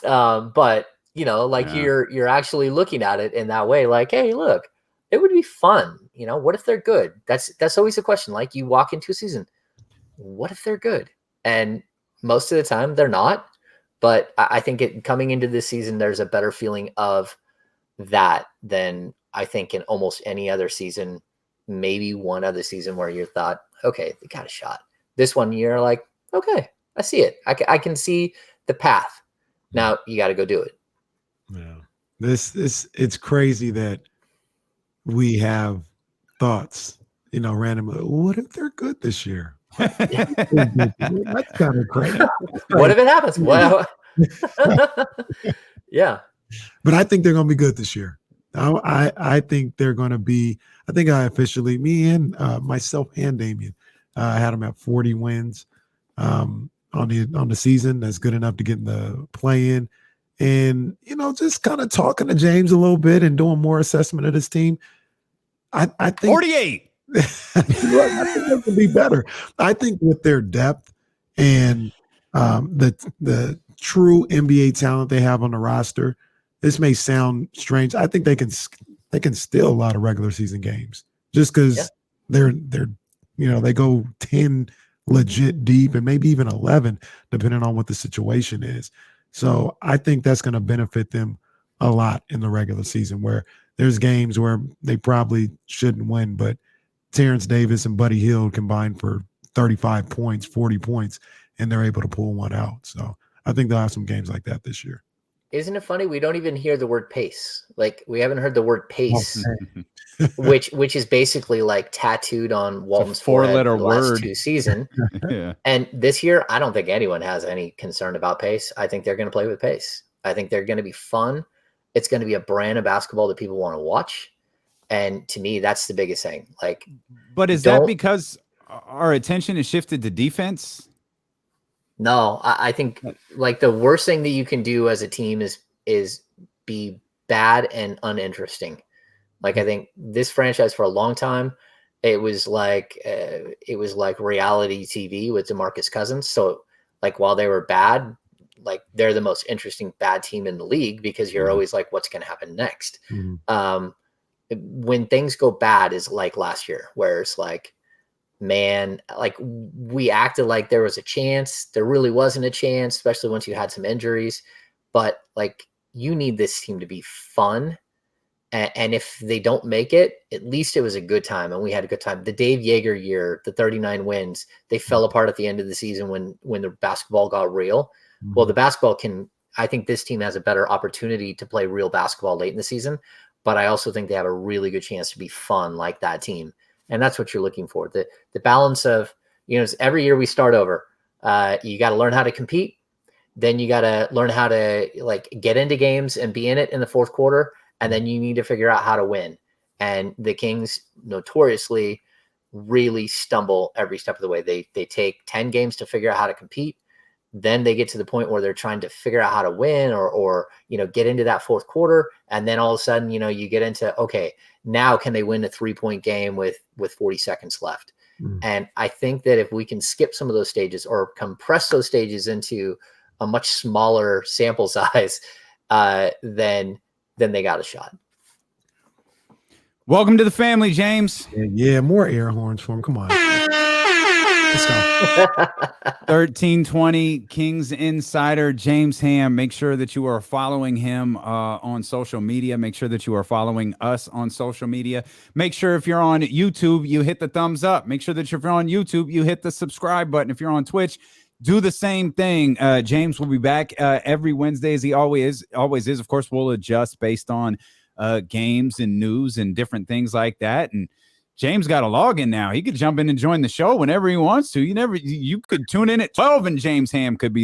But you know, like you're actually looking at it in that way, like, hey, look, it would be fun. You know, what if they're good? That's always a question. Like, you walk into a season, what if they're good? And most of the time they're not. But I think coming into this season, there's a better feeling of that than I think in almost any other season. Maybe one other season where you thought, okay, they got a shot. This one, you're like, okay, I see it. I can see the path. Now you got to go do it. Yeah, it's crazy that we have thoughts, you know, randomly. What if they're good this year? That's kind of crazy. What if it happens? Well, yeah. But I think they're going to be good this year. I think they're going to be. I think I officially, me and myself and Damien, I had them at 40 wins on the season. That's good enough to get in the play-in. And, you know, just kind of talking to James a little bit and doing more assessment of this team. I think 48. I think they can be better. I think with their depth and the true NBA talent they have on the roster, this may sound strange. I think they can steal a lot of regular season games just because they're you know, they go 10 legit deep and maybe even 11 depending on what the situation is. So I think that's going to benefit them a lot in the regular season, where there's games where they probably shouldn't win, but Terrence Davis and Buddy Hield combined for 35 points, 40 points, and they're able to pull one out. So I think they'll have some games like that this year. Isn't it funny? We don't even hear the word pace. Like, we haven't heard the word pace, which is basically like tattooed on Walton's four-letter word last 2 seasons. Yeah. And this year, I don't think anyone has any concern about pace. I think they're going to play with pace. I think they're going to be fun. It's going to be a brand of basketball that people want to watch. And to me, that's the biggest thing. Like, but is that because our attention is shifted to defense? No, I think like the worst thing that you can do as a team is be bad and uninteresting. Like, I think this franchise for a long time, it was like reality TV with DeMarcus Cousins. So like, while they were bad, like, they're the most interesting bad team in the league because you're always like, what's going to happen next? When things go bad is like last year, where it's like, man, like, we acted like there was a chance. There really wasn't a chance, especially once you had some injuries. But like, you need this team to be fun. And if they don't make it, at least it was a good time. And we had a good time. The Dave Yeager year, the 39 wins, they fell apart at the end of the season when the basketball got real. Well, the basketball I think this team has a better opportunity to play real basketball late in the season. But I also think they have a really good chance to be fun like that team. And that's what you're looking for. The balance of, you know, every year we start over. You got to learn how to compete. Then you got to learn how to like get into games and be in it in the fourth quarter. And then you need to figure out how to win. And the Kings notoriously really stumble every step of the way. They take 10 games to figure out how to compete. Then they get to the point where they're trying to figure out how to win or you know, get into that fourth quarter. And then all of a sudden, you know, you get into, okay, now can they win a 3-point game with 40 seconds left? And I think that if we can skip some of those stages or compress those stages into a much smaller sample size, then they got a shot. Welcome to the family, James. Yeah, more air horns for him. Come on. Let's go. 1320 Kings Insider James Ham. Make sure that you are following him on social media. Make sure that you are following us on social media. Make sure if you're on YouTube, you hit the thumbs up. Make sure that if you're on YouTube, you hit the subscribe button. If you're on Twitch, do the same thing. James will be back every Wednesday, as he always is. Of course, we'll adjust based on games and news and different things like that. And James got a login now. He could jump in and join the show whenever he wants to. You could tune in at 12 and James Ham could be